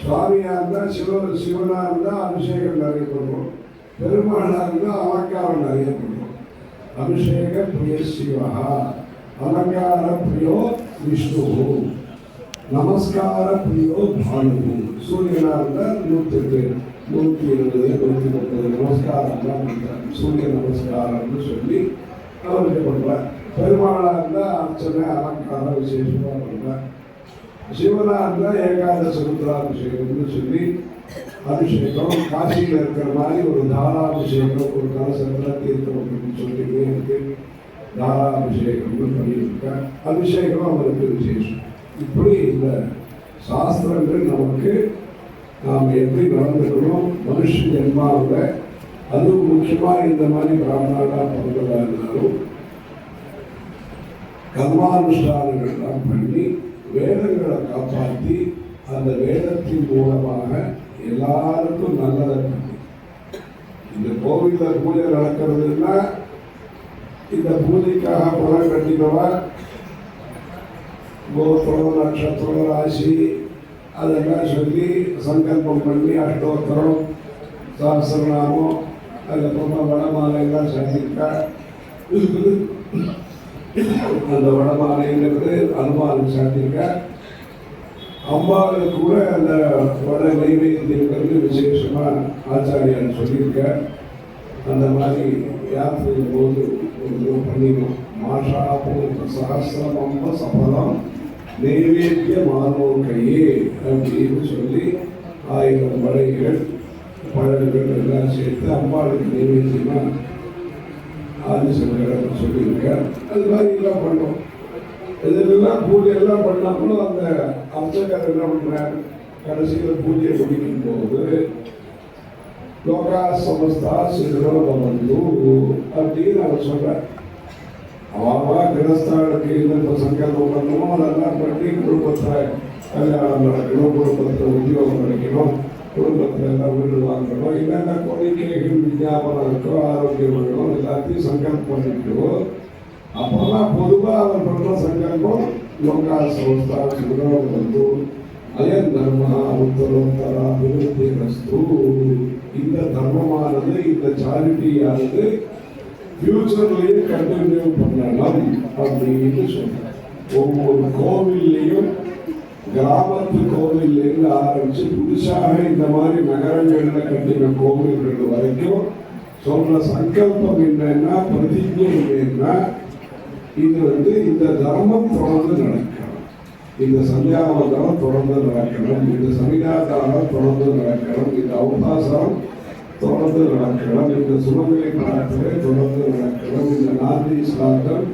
சுவாமியா இருந்தால் சிவனா இருந்தால் அபிஷேகம் நிறைய பண்ணுவோம், பெருமாளா இருந்தால் அலங்காரம் நிறைய பண்ணுவோம். அபிஷேக பிரிய சிவா, அலங்கார பிரியோ விஷ்ணு, நமஸ்கார பிரியோ பானு. சூரியனா இருந்தால் 108, 120, 130 நமஸ்காரம் தான் பண்ணுறாங்க. சூரிய நமஸ்காரம்னு சொல்லி அவருக்கு பண்ணுறார். பெருமாளாக இருந்தால் அர்ச்சனை, அலங்காரம் விசேஷமாக பண்ணுறார். சிவனாக இருந்தால் ஏகாதச ருத்ராபிஷேகம்னு சொல்லி அபிஷேகம், காசியில் இருக்கிற மாதிரி ஒரு தாராபிஷேகம், ஒரு கலசத்தில் தீர்த்தம் அப்படின்னு சொல்லிட்டே இருக்கு. தாராபிஷேகம்னு பண்ணியிருக்கார். அபிஷேகம் அவருக்கு விசேஷம். இப்படி இந்த சாஸ்திரங்கள் நமக்கு நாம் எப்படி நடந்துக்கணும் மனுஷ ஜென்மாவில், அதுவும் முக்கியமாக இந்த மாதிரி பிராமணாக பிறந்ததாக இருந்தாலும் கர்மானுஷ்டானங்கள்லாம் பண்ணி வேதங்களை காப்பாற்றி அந்த வேதத்தின் மூலமாக எல்லாருக்கும் நல்லதை பண்ணி. இந்த கோவிலில் பூஜை நடக்கிறதுன்னா இந்த பூஜைக்காக பணம் கட்டினவா கோத்திரம், நட்சத்திரம், ராசி அதெல்லாம் சொல்லி சங்கல்பம் பண்ணி அஷ்டோத்திரம், சாஸ்திரநாமம், அதுக்கப்புறமா வடமாலையெல்லாம் சாதிக்கா இருக்குது. அந்த வடமாலைங்கிறது அனுமானம் சாதிக்கா. அம்பாவுக்கு கூட அந்த வட நைவேத்தியங்கிறது விசேஷமாக ஆச்சாரியார் சொல்லியிருக்க. அந்த மாதிரி யாத்திரையின் போது ஒரு பண்ணிடும். மாஷா போது சகசிரமம்ப சபலம் நைவேத்திய மானோக்கையே அப்படின்னு சொல்லி 1000 வடைகள், பழங்கள் எல்லாம் சேர்த்து அம்பாளுக்கு நைவேத்தியமாக ஆதிசங்கர் சொல்லியிருக்கார். அது மாதிரி எல்லாம் பண்ணோம். இதெல்லாம் பூஜை எல்லாம் பண்ணாமலும் அந்த அர்ச்சகர் என்ன பண்ணுறார், கடைசியில் பூஜை முடிக்கும் போது லோகா சமஸ்தா சிறுவந்து அப்படின்னு அவர் சொல்றார். அவா கிரஸ்தாளுக்கு இந்த சங்கல்பம் பண்ணணும், அதெல்லாம் பண்ணி குடும்பத்தில் கல்யாணம் நடக்கணும், குடும்பத்தில் உத்தியோகம் கிடைக்கணும், குடும்பத்தில் எல்லாம் வீடு வாங்கணும், என்னென்ன கோரிக்கைகள் விஞ்ஞாபனம் இருக்கோ, ஆரோக்கியம் வேணும், எல்லாத்தையும் சங்கல்பம் பண்ணிக்கணும். அப்போல்லாம் பொதுவாக அவர் பண்ணுற சங்கல்பம் லோகா சமஸ்தா சிறுவந்து அயன் தர்ம உத்தரோத்தரா விருத்தி ரஸ்து. இந்த தர்மமானது, இந்த சாரிட்டியானது ஃபியூச்சர்லேயே கண்டினியூ பண்ணலாம் அப்படின்னு சொல்றாங்க. ஒவ்வொரு கோவில்லையும் கிராமத்து கோவில்லேருந்து ஆரம்பிச்சு புதுசாக இந்த மாதிரி நகரங்களில் கட்டின கோவில்கள் வரைக்கும் சொல்ற சங்கல்பம் என்னன்னா, பிரதிஜை என்னன்னா, இது இந்த தர்மம் தொடர்ந்து நடக்கணும், இந்த சந்தியாவதனம் தொடர்ந்து நடக்கணும், இந்த சமிதாதானம் தொடர்ந்து நடக்கணும், இந்த அவகாசம் தொடர்ந்து நடக்கணும், இந்த சுமநிலை பிரார்த்தனை தொடர்ந்து நடக்கணும், இந்த நாந்தி ஸ்லாட்டம்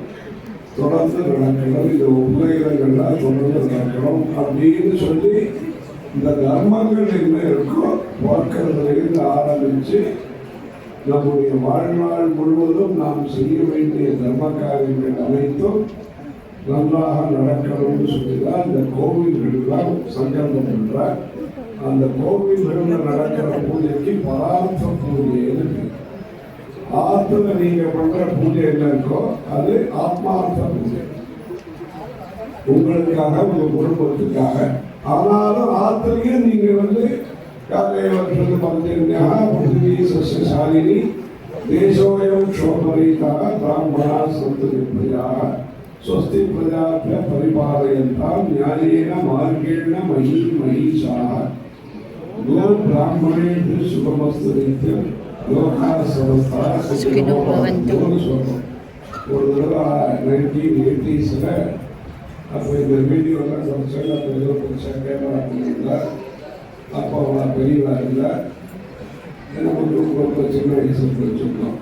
தொடர்ந்து நடக்கணும், இந்த உபநயனங்கள்லாம் தொடர்ந்து நடக்கணும் அப்படின்னு சொல்லி இந்த தர்மங்கள் என்ன இருக்கோ பார்க்கறதுலேருந்து ஆரம்பித்து நம்முடைய வாழ்நாள் முழுவதும் நாம் செய்ய வேண்டிய தர்ம காரியங்கள் அனைத்தும் நன்றாக நடக்கணும்னு சொல்லிதான் இந்த கோவில்கள்லாம் சங்கல்பம் பண்றார். அந்த கோவில்களில் நடக்கிற பூஜைக்கு பரார்த்த பூஜைன்னு ஆத்துல நீங்க பண்ற பூஜை என்ன இருக்கோ அது ஆத்மார்த்த பூஜை, உங்களுக்காக உங்க குடும்பத்துக்காக. ஆனாலும் ஆத்திலேயே நீங்க காலை வருஷத்து பஞ்சன்யா பிருத்திவி சஸ்யசாலினி தேசோயம் க்ஷோபரீதாக பிராமணா சந்து விப்ரயாக ஸ்வஸ்தி பிரஜாப்ய பரிபாலயந்தாம் நியாயேன மார்கேண மயி மகிஷாக கோ பிராமணேபிய சுபமஸ்து நித்யம் லோகா சமஸ்தா சுகினோ பவந்து. ஒரு தடவை 1980s அப்போ இந்த வீடியோலாம் கொஞ்சம் அப்போ ஏதோ கொஞ்சம் கேமரா பண்ணியிருந்தா, அப்போ அவன் பெரியவா இல்லை, நமக்கு ரொம்ப சின்ன வயசுக்கு வச்சுருக்கோம்.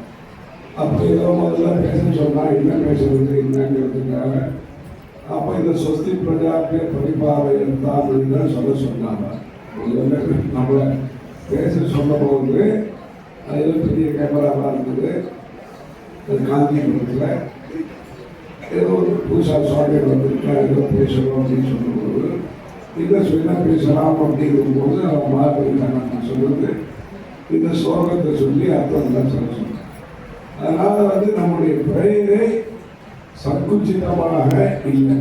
அப்போ ஏதோ முதல்ல பேச சொன்னால் என்ன பேசுறது என்னங்கிறதுக்காக அப்போ இந்த சொஸ்தி பிரஜாப்பிய பரிபாலயம் தான் அப்படின்னு தான் சொன்னாங்க. நம்மளை பேச சொன்ன போது அதில் பெரிய கேமராவாக இருந்தது. அது காந்திபுரத்தில் ஏதோ ஒரு புதுசாக சாமியார் வந்திருக்கா, ஏதோ பேசணும் அப்படின்னு சொல்லும்போது இந்த என்ன பேசலாம் அப்படிங்கும்போது அவன் மாதிரி சொல்லுறது இந்த ஸ்லோகத்தை சொல்லி அர்த்தம் தான் சொல்ல சொன்னான். அதனால நம்முடைய பெயரை சங்குச்சிதமாக இல்லை,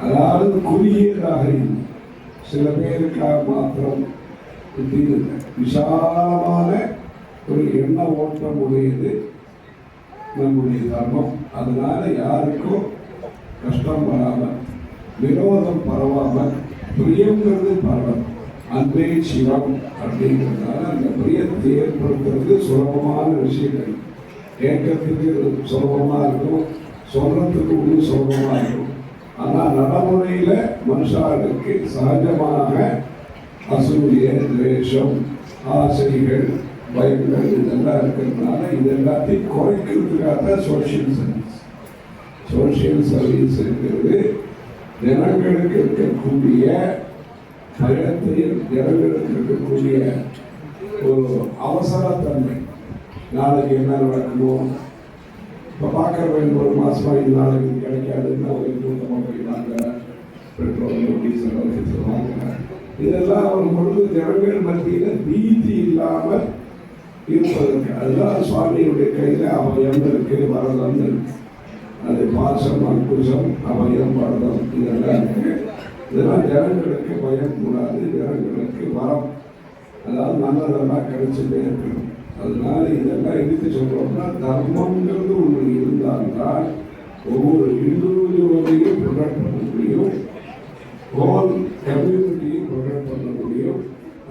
அதாவது குறுகியதாக இல்லை, சில பேருக்காக மாத்திரம் இல்லை, விசாலமான ஒரு எண்ண ஓட்டம் உடையது நம்முடைய தர்மம். அதனால யாருக்கும் கஷ்டம் வராமல், விரோதம் பரவாமல், பிரியங்கிறது பரவல், அன்பே சிவம் அப்படிங்கிறதுனால அந்த பிரியத்தை ஏற்படுத்துறது சுலபமான விஷயங்கள். கேட்கறதுக்கு சுலபமாக இருக்கும், சொல்றதுக்கு இன்னும் சுலபமாக இருக்கும். ஆனால் நடைமுறையில் மனுஷாளுக்கு சகஜமாக அசூரிய, துவேஷம், ஆசைகள், பயங்கள் இதெல்லாம் இருக்கிறதுனால இது எல்லாத்தையும் குறைக்கிறதுக்காக தான் சோஷியல் சர்வீஸ். சோஷியல் சர்வீஸ் இருக்கிறது ஜனங்களுக்கு இருக்கக்கூடிய பயத்தையும் ஜனங்களுக்கு இருக்கக்கூடிய ஒரு அவசரத்தன்மை. நாளைக்கு என்ன நடக்குமோ, இப்போ பார்க்க வேண்டும், ஒரு மாதமாக இது நாளைக்கு கிடைக்காதுன்னு ஒரு கூட்டமாக போயிடுவாங்க, பெட்ரோல் டீசல் வாங்க. இதெல்லாம் ஒரு பொழுது ஜனங்கள் மத்தியில் பீதி இல்லாமல் இருப்பதற்கு அதுதான் சுவாமியுடைய கையில் அபயம் இருக்கு, வரதம் இருக்கு. அது பாசம், அங்குசம், அபயம், வரதம் இதெல்லாம் இருக்கு. இதெல்லாம் ஜனங்களுக்கு பயம் கூடாது, ஜனங்களுக்கு வரம், அதாவது நல்லதெல்லாம் கிடைச்சிட்டே இருக்கணும். அதனால இதெல்லாம் எதுக்கு சொல்றோம்னா, தர்மங்கிறது ஒன்று இருந்தால்தான் ஒவ்வொரு இண்டிவிஜுவலையும் ப்ரொடக்ட் பண்ண முடியும், ஹோல் கம்யூனிட்டியும் ப்ரொடக்ட் பண்ண முடியும்.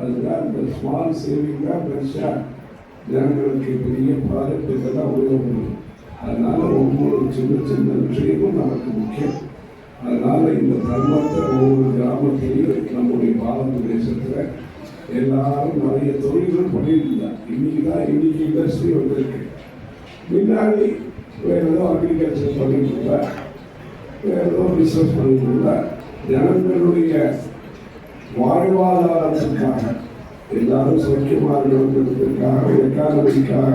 அதுதான் இந்த ஸ்மால் சேவிங் தான் பெருசாக ஜனங்களுக்கு பெரிய ப்ராஜெக்டுகள்லாம் உதவும். அதனால ஒவ்வொரு சின்ன சின்ன விஷயமும் நமக்கு முக்கியம். அதனால இந்த தர்மத்தை ஒவ்வொரு கிராமத்திலையும் நம்முடைய பாரத தேசத்தில் எல்லாரும் நிறைய தொழில்கள் பண்ணியிருந்தாங்க. இன்னைக்கு இண்டஸ்ட்ரி வந்திருக்கு. முன்னாடி வேற ஏதோ அக்ரிகல்ச்சர் பண்ணிட்டு இருந்தா, வேற ஏதோ பிஸ்னஸ் பண்ணிட்டு இருந்தா, ஜனங்களுடைய வாழ்வாதாரத்திற்காக எல்லாரும் சௌக்கியமாக இருக்கிறதுக்காக எக்கானமிக்காக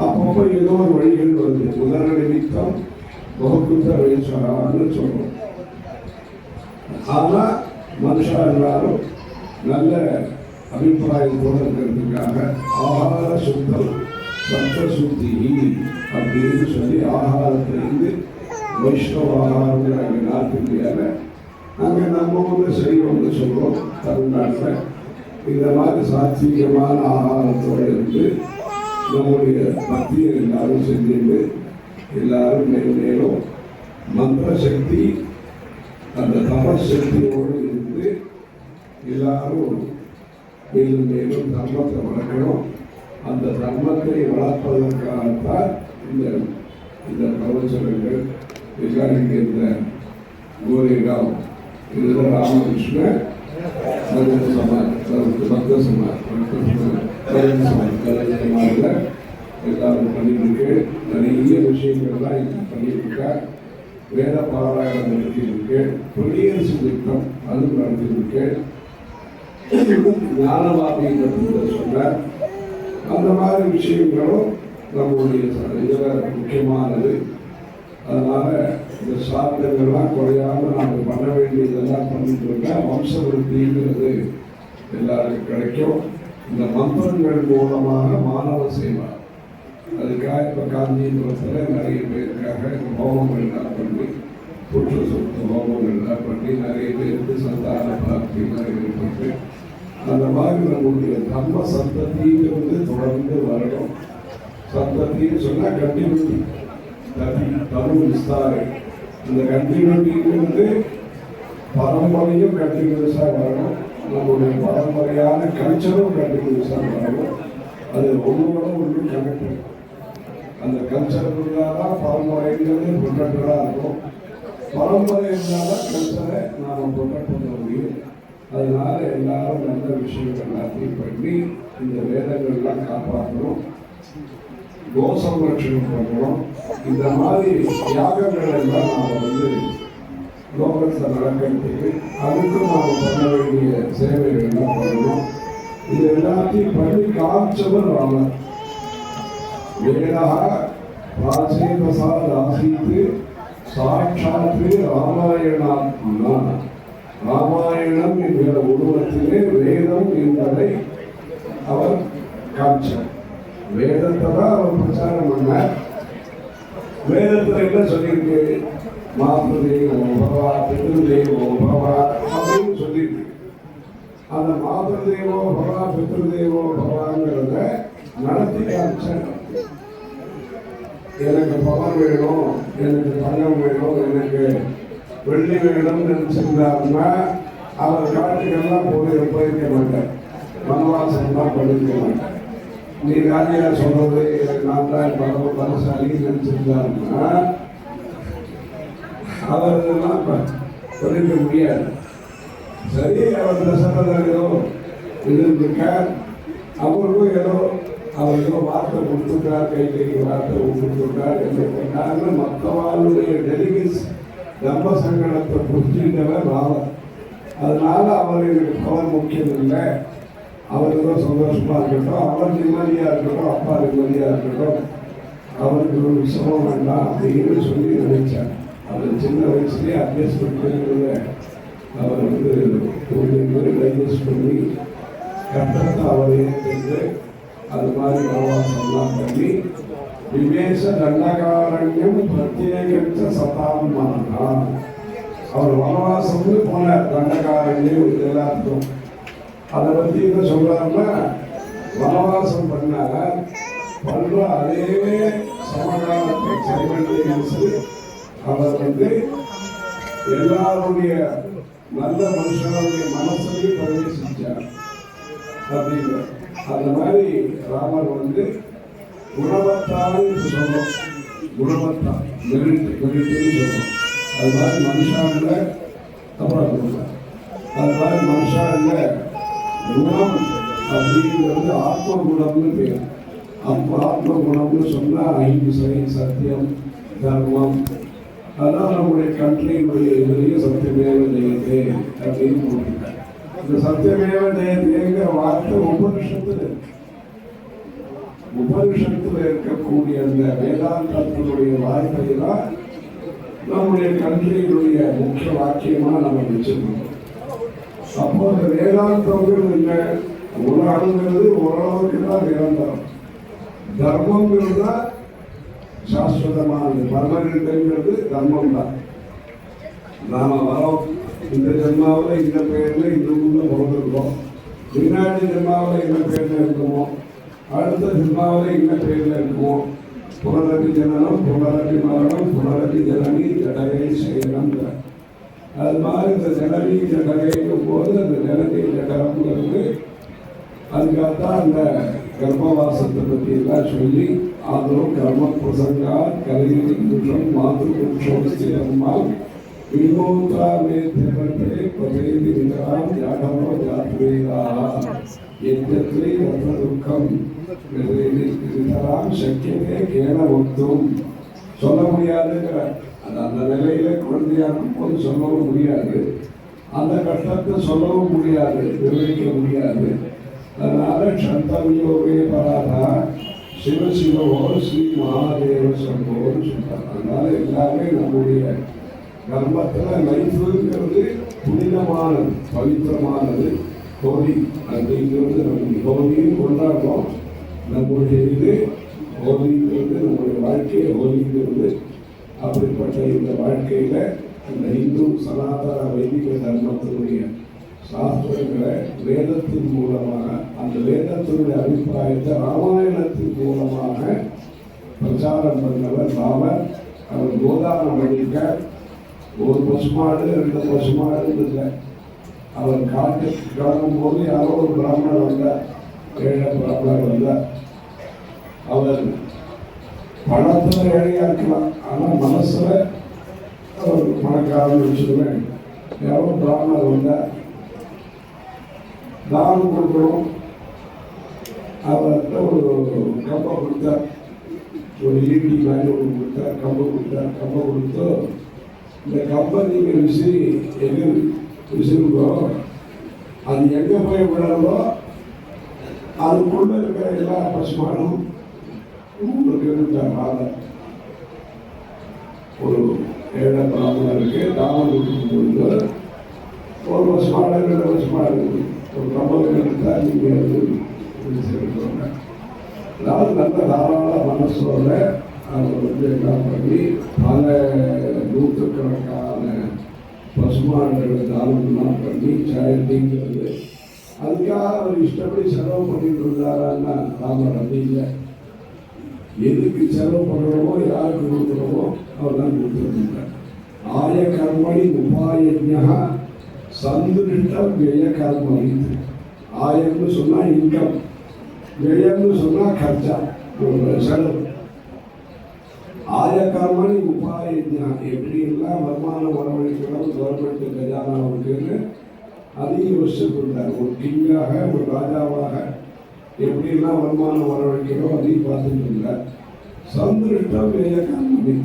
அப்பப்போ ஏதோ ஒரு வழிகள் வருது. உதர நிமித்தம் பகுத்த வயசான்னு சொல்றோம். ஆனா மனுஷா எல்லாரும் நல்ல அபிப்பிராயத்தோடு இருக்கிறதுக்காக ஆகார சுத்தம் சத்த சுத்தி அப்படின்னு சொல்லி ஆகாரத்திலிருந்து வைஷ்ணவ ஆகாரங்கிறாங்க நார்த் இந்தியாவில். அங்கே நம்ம ஊரில் செய்வோம்னு சொல்றோம். தமிழ்நாட்டில் இந்த மாதிரி சாத்வீகமான ஆகாரத்தோடு இருந்து நம்முடைய பக்தியை எல்லாரும் செஞ்சுட்டு எல்லாரும் மேலும் மேலும் மந்திர சக்தி அந்த தபசக்தியோடு இருந்து எல்லாரும் மேலும் மேலும் தர்மத்தை வளர்க்கணும். அந்த தர்மத்தை வளர்ப்பதற்காகத்தான் இந்த பிரவச்சனங்கள் இங்கே இந்த கோரேகாவ் இதில் ராமகிருஷ்ண பக்த சமாஜில் எல்லாரும் பண்ணிட்டு நிறைய விஷயங்கள்லாம் இங்கே பண்ணியிருக்கா. வேத பாராயணம் நடத்தியிருக்கு, குடியரசு திட்டம் அது நடத்தியிருக்கு, ஞானவாதிகள் சொன்ன அந்த மாதிரி விஷயங்களும் நம்முடைய இதில் முக்கியமானது. அதனால இந்த சாத்திரங்கள்லாம் குறையாம நாங்கள் பண்ண வேண்டியதெல்லாம் பண்ணிட்டு இருக்கா. வம்ச விருத்திங்கிறது எல்லாருக்கும் கிடைக்கும். இந்த மந்திரங்கள் மூலமாக மாணவ சேவா அதுக்காக இப்போ காஞ்சிபுரத்தில் நிறைய பேருக்காக ஹோமங்கள்லாம் பண்ணி புற்று சொத்து ஹோமங்கள்லாம் பண்ணி நிறைய பேருக்கு சந்தான பிராப்தி மாதிரி ஏற்பட்டு அந்த மாதிரி நம்முடைய தர்ம சந்ததிங்கிறது தொடர்ந்து வரணும். சந்ததின்னு சொன்னால் கண்டினியூட்டி தமிழ் விஸ்தாரை. அந்த கண்டினியூட்டிங்கிறது பரம்பரையும் கண்டினியூஸாக வரணும். நம்முடைய பரம்பரையான கல்ச்சரும் கண்டினியூஸாக வரணும். அது ஒவ்வொரு ஒன்று கனெக்ட். அந்த கல்ச்சர் இருந்தால்தான் பரம்பரைங்கிறது ப்ரொடக்டராக இருக்கும். பரம்பரை இருந்தால்தான் கல்ச்சரை நாம் ப்ரொடக்ட் பண்ண முடியும். அதனால எல்லாரும் நல்ல விஷயங்கள் எல்லாத்தையும் பண்ணி இந்த வேதங்கள்லாம் காப்பாற்றணும், கோ சம்ரட்சணம் பண்ணணும். இந்த மாதிரி தியாகங்கள் எல்லாம் நாம் லோகத்தில் நடக்கிறதுக்கு அதுக்கும் நாம் பண்ண வேண்டிய சேவைகள்லாம் பண்ணணும். இது எல்லாத்தையும் பண்ணி காமிச்சவர் ராமர். வேடா பிராச்சீனசாத் ஆசீத்து சாட்சாத்து ராமாயணாத்மா. ராமாயணம் என்கிற உருவத்திலே வேதம் என்பதை அவர் காமிச்சார். வேதத்தை தான் அவர் பிரச்சாரம் பண்ணார். வேதத்தில் என்ன சொல்லியிருக்கு? மாதேவோ பவா, பித்ருதேவோ பவா அப்படின்னு சொல்லியிருக்கு. அந்த மாதேவோ பவா, பித்ருதேவோ பவாங்கிறத நடத்தி காமிச்சார். எனக்கு பவர் வேணும், எனக்கு பணம் வேணும், எனக்கு வெள்ளி வேணும்னு நினைச்சிருந்தாருன்னா அவர் காட்டுக்கெல்லாம் போயிருக்க மாட்டார், வனவாசம்லாம் பண்ணிருக்க மாட்டார். நீ ராஜா சொல்றது நான் தான் பலசாலின்னு நினைச்சிருந்தாருன்னா அவர் இதெல்லாம் சொல்லிக்க முடியாது. சரி, அவர் தசரதோ இருந்திருக்கார், அவருக்கும் ஏதோ அவர் ஏதோ வார்த்தை கொடுத்துருக்கார், கைக்கு வார்த்தை கொடுத்துருக்கார். என்ன பண்ணாருன்னு மற்றவாளுடைய டெலிகேட்ஸ் தர்ம சங்கடத்தை புரிஞ்சுட்டவர் ராமர். அதனால அவர் எனக்கு பவர் முக்கியம் இல்லை, அவர் ஏதோ சந்தோஷமா இருக்கட்டும், அவர் நிம்மதியா இருக்கட்டும், அப்பா நிம்மதியா இருக்கட்டும், அவருக்கு ஒரு விஷமம் வேண்டாம் அப்படின்னு சொல்லி நினைச்சார். அவர் சின்ன வயசுலேயே அட்ஜஸ்ட்மெண்ட் பண்ணுறத அவர் டைஜஸ்ட் பண்ணி கட்டத்தை அவரே தெரிந்து அது மாதிரி வனவாசம்லாம் பண்ணி விவேச தண்டகாரண்யம் பிரத்யேக சதாம் மரணம். அவர் வனவாசம்னு போனார், தண்டகாரண்யம் எல்லாத்துக்கும். அதை பற்றி என்ன சொல்றாருன்னா, வனவாசம் பண்ணார், பண்ற அதே சமாதானத்தை சைமல்டேனியஸ்லி அவர் எல்லாருடைய நல்ல மனுஷனுடைய மனசுலையும் பிரவேசிச்சார் அப்படிங்கிற அந்த மாதிரி ராமர் குணவத்தான் சொல்றோம். குணவத்தா மெரிட்டுன்னு சொல்றோம். அது மாதிரி மனுஷாங்க அப்புறம் அது மாதிரி மனுஷாங்க குணம் அப்படிங்கிறது ஆத்ம குணம்னு பேர். ஆத்ம குணம்னு சொன்னா அஹிம்சை, சத்தியம், தர்மம். அதான் நம்முடைய கண்ட்ரியினுடைய இதுலேயே சத்தியமேவ ஜெயத்தே அப்படின்னு போட்டிருக்காங்க. இந்த சத்தியமேவ ஜெயதேங்கிற வார்த்தை உபனிஷத்துல இருக்கக்கூடிய அந்த வேதாந்தத்தினுடைய வார்த்தை தான் நம்முடைய கல்வியினுடைய முக்கிய வாக்கியமா நம்ம வச்சிருக்கோம். அப்போ அந்த வேதாந்தங்கள் இல்லை, உலகங்கிறது ஓரளவுக்கு தான் நிரந்தரம், தர்மங்கிறது தான் சாஸ்வதமானது, பர்மனன்ட்ங்கிறது தர்மம் தான். நாம வரோம், இந்த ஜென்மாவில் இந்த பெயர்ல இந்த ஊர்ல பிறந்திருக்கோம், பின்னாடி ஜென்மாவில் என்ன பெயர்ல இருக்குமோ, அடுத்த ஜென்மாவில் என்ன பெயர்ல இருக்குமோ, புனரப்பி ஜனனம் புனரப்பி மரணம் புனரப்பி ஜனனி ஜடகை செய்யணும். அது மாதிரி இந்த ஜனனி ஜடகைக்கும் போது அந்த ஜனனி ஜடகம்ங்கிறது அதுக்காகத்தான் அந்த கர்ப்பவாசத்தை பற்றி எல்லாம் சொல்லி ஆதரவு கர்ம பிரசங்கா கலைஞரி குற்றம் மாதృ குற்றம் அம்மா விமோதா மே தேவத்தை பதேதி விதராம் ஜாடவோ ஜாத்வேதா எத்தனை ரத்ன துக்கம் விதராம் சக்கியமே கேன ஒத்தும் சொல்ல முடியாதுங்கிற அந்த நிலையில குழந்தையா இருக்கும் போது சொல்லவும் முடியாது, அந்த கஷ்டத்தை சொல்லவும் முடியாது, விவரிக்க முடியாது. அதனால சந்தவியோகே பராதா சிவசிவோ ஸ்ரீ மகாதேவ சம்போன்னு சொல்றாங்க. அதனால எல்லாமே நம்முடைய கர்மத்துல லைஃப்ங்கிறது புனிதமானது, பவித்திரமானது, ஹோலி அப்படிங்கிறது நம்ம ஹோலின்னு கொண்டாடுறோம். நம்முடைய இது ஹோலிங்கிறது நம்முடைய வாழ்க்கையை ஹோலிங்கிறது. அப்படிப்பட்ட இந்த வாழ்க்கையில இந்த இந்து சனாதன வைதிக தர்மத்தினுடைய சாஸ்திரங்களை வேதத்தின் மூலமாக, அந்த வேதத்தினுடைய அபிப்பிராயத்தை ராமாயணத்தின் மூலமாக பிரச்சாரம் பண்ணவர் ராமர். அவர் கோதானம் பண்ணிக்க ஒரு பசுமாடு 2 பசுமாடு இல்லை. அவர் காட்டுக்கு கிளம்பும்போது யாரோ ஒரு பிராமணர் வந்தார், ஏழை பிராமணர் வந்தார். அவர் பணத்துல ஏழையா இருக்கலாம், ஆனால் மனசுல அவர் பணக்காரன்னு வச்சுருவேன். யாரோ பிராமணர் வந்தார், தானம் கொடுக்கணும். அவர்கிட்ட ஒரு கம்பை கொடுத்தார், ஒரு ஈட்டி மாதிரி ஒன்று கொடுத்தார், கம்பை கொடுத்தார். கம்பை கொடுத்து இந்த கம்பை நீங்கள் விசிறுங்கோ, அது எங்கே போய் விடறதோ அதுக்குள்ள இருக்கிற எல்லா பசுமானும் உங்களுக்கு இருந்தார். ஆதர் ஒரு ஏழை பிராமணருக்கு தானம் கொடுக்கும்போது ஒரு பசுமாடு 2 பசுமாடு ஒரு கம்பல் எடுத்தா நீங்கள் விசிறுங்க. அதாவது நல்ல தாராள மனசோட அவர் என்ன பண்ணி பல நூற்றுக்கணக்கான பசுமாடுகளை தானம்லாம் பண்ணி சேரிட்டிங்கிறது. அதுக்காக அவர் இஷ்டப்படி செலவு பண்ணிட்டு இருந்தாரான்னா ராமர் அப்படி இல்லை. எதுக்கு செலவு பண்ணுறோமோ, யாருக்கு கொடுக்குறோமோ அவர் தான் கொடுத்துருந்தார். ஆய கர்மணி உபாயஜா சந்துஷ்டம் விய கர்மணி. ஆயம்னு சொன்னால் இன்கம், வியம்னு சொன்னால் கர்ச்சா, செலவு. ஆய கர்மணி உபாயஜா எப்படி எல்லாம் வருமானம் வரவழைக்கணும் கவர்மெண்ட் கஜானாவுக்குன்னு அதையும் யோசிச்சுருந்தார். ஒரு கிங்காக, ஒரு ராஜாவாக எப்படிலாம் வருமானம் வரவழைக்கிறோம் அதையும் பார்த்துட்டு இருந்தார். சந்திருஷ்டம் வேய கர்மம்,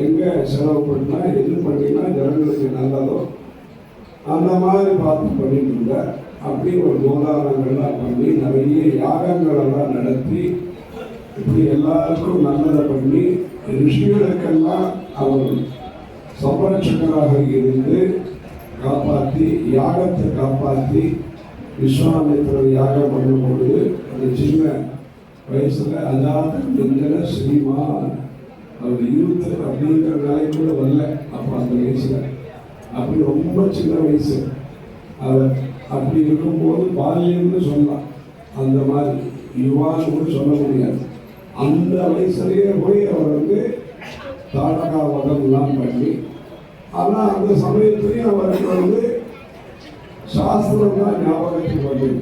எங்கே செலவு பண்ணா எது பண்ணினா ஜனங்களுக்கு நல்லதோ அந்த மாதிரி பார்த்து பண்ணிட்டு இருந்தார். அப்படி ஒரு கோதானங்கள்லாம் பண்ணி நிறைய யாகங்களெல்லாம் நடத்தி இப்படி எல்லாருக்கும் நல்லதை பண்ணி ரிஷிகளுக்கெல்லாம் அவர் சம்பரட்சகராக இருந்து காப்பாற்றி, யாகத்தை காப்பாற்றி விஸ்வாமித்திரர் யாகம் பண்ணும்போது அந்த சின்ன வயசுல அஜாத ஸ்ரீமான் அவர் 20 அப்படிங்கிற நிலை கூட வரல. அப்போ அந்த வயசுல அப்படி ரொம்ப சின்ன வயசு. அவர் அப்படி இருக்கும்போது பால்யம்னு சொல்லலாம், அந்த மாதிரி யுவான்னு கூட சொல்ல முடியாது. அந்த வயசுலேயே போய் அவர் தாடகா வதம்லாம் பண்ணி, ஆனால் அந்த சமயத்துலேயும் அவருக்கு சாஸ்திரம் தான் ஞாபகத்துக்கு வந்தது.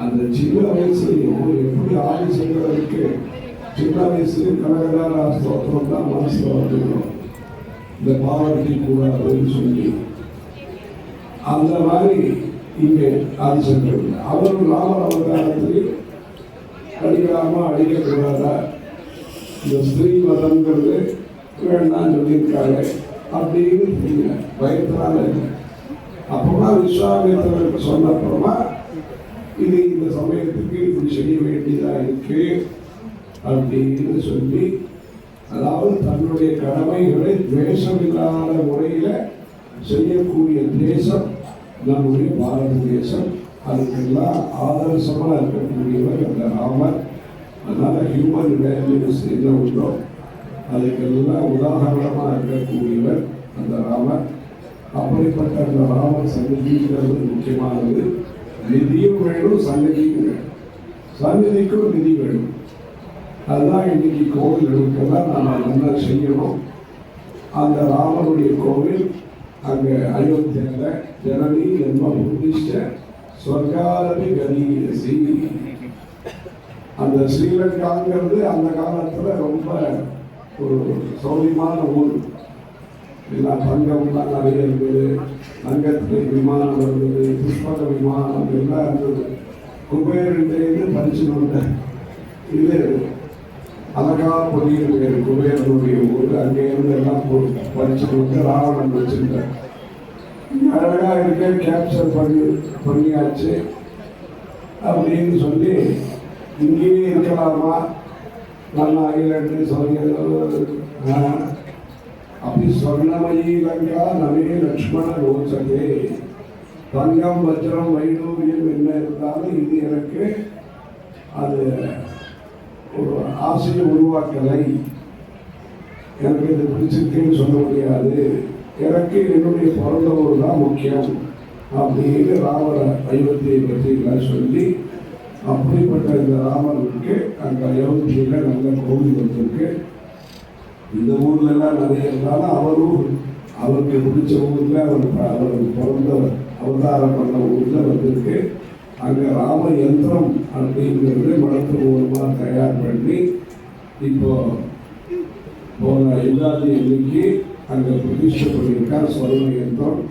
அந்த சின்ன வயசுலையும் எப்படி ஆடி செல்வதற்கு சின்ன வயசுலேயும் கனகதார ஸ்தோத்திரம் தான் மனசில் வந்துடும். இந்த பாவர்த்தி கூடாதுன்னு சொல்லி அந்த மாதிரி இங்கே ஆடி சென்றது. அவரும் ராமர் அவதாரத்தில் அடிக்காமல் அடிக்கக்கூடாதா, இந்த ஸ்திரீ மதங்கிறது வேண்டாம்னு சொல்லியிருக்காங்க அப்படின்னு பயத்தினால இல்லை. அப்போதான் விஸ்வாமித்திரருக்கு சொன்னப்புறமா இது இந்த சமயத்துக்கு இப்படி செய்ய வேண்டியதா இருக்கு அப்படின்னு சொல்லி, அதாவது தன்னுடைய கடமைகளை துவேஷமில்லாத முறையில செய்யக்கூடிய தேசம் நம்முடைய பாரத தேசம். அதுக்கெல்லாம் ஆதர்சமா இருக்கக்கூடியவர் அந்த ராமர். அதனால ஹியூமன் வேல்யூஸ் என்ன உண்டோ அதுக்கெல்லாம் உதாரணமா இருக்கக்கூடியவர் அந்த ராமர். அப்படிப்பட்ட அந்த ராமர் சந்நிதிங்கிறது முக்கியமானது. நிதியும் வேணும், சந்நிதியும் வேணும். சந்நிதிக்கும் நிதி வேணும். அதுதான் இன்னைக்கு கோவில்களுக்கெல்லாம் நம்ம நல்லா செய்யணும். அந்த ராமனுடைய கோவில் அங்கே அயோத்தியில் ஜனனி ஜென்ம புத்திஷ்ட ஸ்வர்காரதி கதீரசி. அந்த ஸ்ரீலங்காங்கிறது அந்த காலத்தில் ரொம்ப ஒரு சௌரியமான ஊர். எல்லாம் தங்கம்லாம் நிறைய இருந்தது, தங்கத்துக்கு விமானம் இருந்தது, புஷ்பக விமானம் எல்லாம் இருந்தது. குபேரன்லேருந்து பறிச்சு வந்த இது அழகா பொறியில் பேர் குபேரனுடைய ஊர். அங்கேருந்து எல்லாம் பறிச்சுட்டு வந்து ராவணன் வச்சிருந்தார். அழகா இருக்க கேப்சர் பண்ணியாச்சு அப்படின்னு சொல்லி இங்கேயே இருக்கலாமா, நல்லா ஐலண்டு அப்படி சொர்ணமயி லங்கா நவே லக்ஷ்மண ரோச்சதே. தங்கம் வஜ்ரம் வைடூரியம் என்ன இருந்தாலும் இது எனக்கு அது ஒரு ஆசையை உருவாக்கலை. எனக்கு இது பிடிச்சிருக்குன்னு சொல்ல முடியாது. எனக்கு என்னுடைய பிறந்த ஊர் தான் முக்கியம் அப்படின்னு ராமர அயோத்தியை பற்றிலாம் சொல்லி, அப்படிப்பட்ட இந்த ராமருக்கு அங்கே அயோத்தியில் நல்ல கோவில் வந்திருக்கு. இந்த ஊர்ல எல்லாம் நிறைய இருந்தாலும் அவருக்கு பிடிச்ச ஊர்ல அவருக்கு பிறந்த அவதாரம் பண்ண ஊர்ல வந்திருக்கு. அங்கே ராம யந்திரம் அப்படிங்கிறது மடத்து மூலமாக தயார் பண்ணி இப்போ போன யுகாதி அன்னைக்கு அங்கே பிரதிஷ்டை பண்ணியிருக்கார். சொர்ண யந்திரம்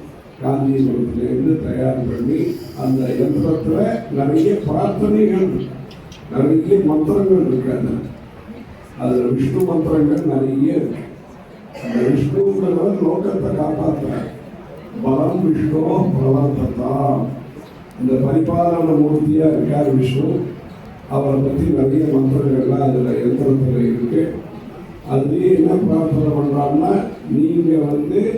காஞ்சிபுரத்திலேருந்து தயார் பண்ணி அந்த யந்திரத்தில் நிறைய பிரார்த்தனைகள், நிறைய மந்திரங்கள் இருக்காது. அதில் விஷ்ணு மந்திரங்கள் நிறைய இருக்கு. அந்த விஷ்ணுங்கிறவர் லோகத்தை காப்பாற்றுறார். பலம் விஷ்ணு பலத்தான். இந்த பரிபாலன மூர்த்தியா இருக்கார் விஷ்ணு. அவரை பற்றி நிறைய மந்திரங்கள்லாம் அதில் யந்திரத்தில் இருக்கு. அதுலேயே என்ன பிரார்த்தனை பண்ணுறாங்கன்னா, நீங்கள்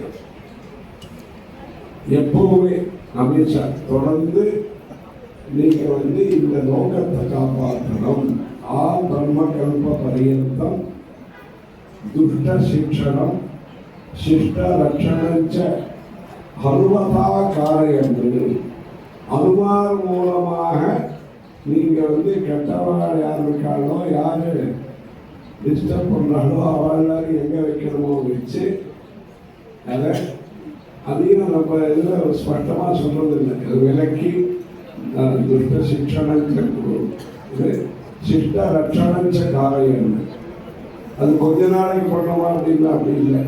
எப்பவுமே அமித்ஷா தொடர்ந்து நீங்கள் இந்த லோகத்தை காப்பாற்றணும். ஆ பிரம்ம கல்ப பரியந்தம் துஷ்ட சிக்ஷணம் சிஷ்ட ரட்சணஞ்ச ஹனுமதா காரையன்று. அனுமார் மூலமாக நீங்கள் கெட்டவர்கள் யார் இருக்காங்களோ, யாரு டிஸ்டர்ப் பண்ணுறாங்களோ அவர்கள் எங்கே வைக்கணுமோ வச்சு அதையும் நம்ம இதில் ஸ்பஷ்டமாக சொல்றது இல்லை. இது விலக்கி துஷ்ட சிக்ஷணஞ்ச சிஷ்ட ரட்சணஞ்ச காரையன். அது கொஞ்ச நாளைக்கு பண்ணோமா அப்படின்னா அப்படி இல்லை.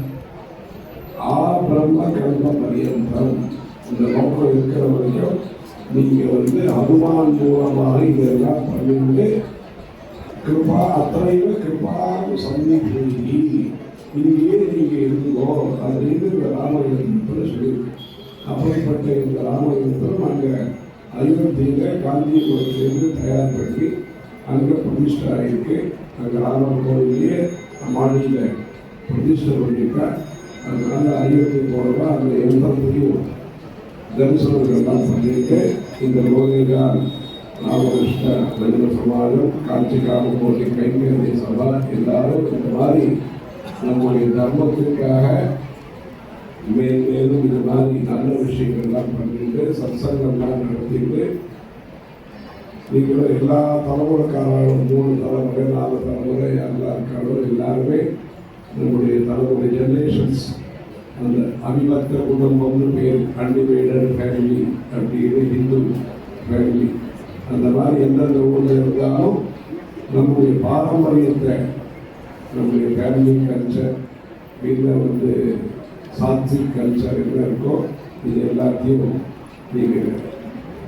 ஆ பிரம்ம கல்ப பரியந்தம் இந்த நோக்கம் இருக்கிற வரைக்கும் நீங்கள் அனுமான் மூலமாக இதெல்லாம் பண்ணிட்டு கிருபா அத்தனையுமே கிருபான்னு சந்நிதி இங்கேயே நீங்கள் இருந்தோ அப்படின்னு இந்த ராமயந்திரத்தில் சொல்லியிருக்கு. அப்படிப்பட்ட இந்த ராமயந்திரம் அங்கே அயோத்தியில் காஞ்சிபுரத்திலேருந்து தயார் பண்ணி அங்கே பிரதிஷ்டை ஆகிருக்கு. அங்கே ராமர் கோவிலே மாடியில் பிரதிஷ்டை பண்ணியிருக்கா. அதனால அயோத்தி போகிறதா அந்த யந்திரத்தையும் தரிசனங்கள்லாம் பண்ணிட்டு இந்த லோகிகா ராமகிருஷ்ண மனித சமாஜம், காட்சி காமகோட்டி கைங்கரிய சபா எல்லாரும் இந்த மாதிரி நம்முடைய தர்மத்திற்காக மேலும் இந்த மாதிரி நல்ல விஷயங்கள்லாம் பண்ணிட்டு சத்சங்கம்லாம் நடத்திட்டு நீங்களும் எல்லா தலைமுறைக்காரர்களும் 3 தலைமுறை 4 தலைமுறை எல்லா இருக்காலும் எல்லாருமே நம்முடைய தலைமுறை ஜெனரேஷன்ஸ் அந்த அவிபக்த குடும்பம்னு பேர், அன்டிவைடட் ஃபேமிலி அப்படின்னு ஹிந்து ஃபேமிலி, அந்த மாதிரி எந்தெந்த ஊரில் இருந்தாலும் நம்முடைய பாரம்பரியத்தை, நம்முடைய ஃபேமிலி கல்ச்சர், வீட்டில் சாத்விக் கல்ச்சர் என்ன இருக்கோ இது எல்லாத்தையும் நீங்கள்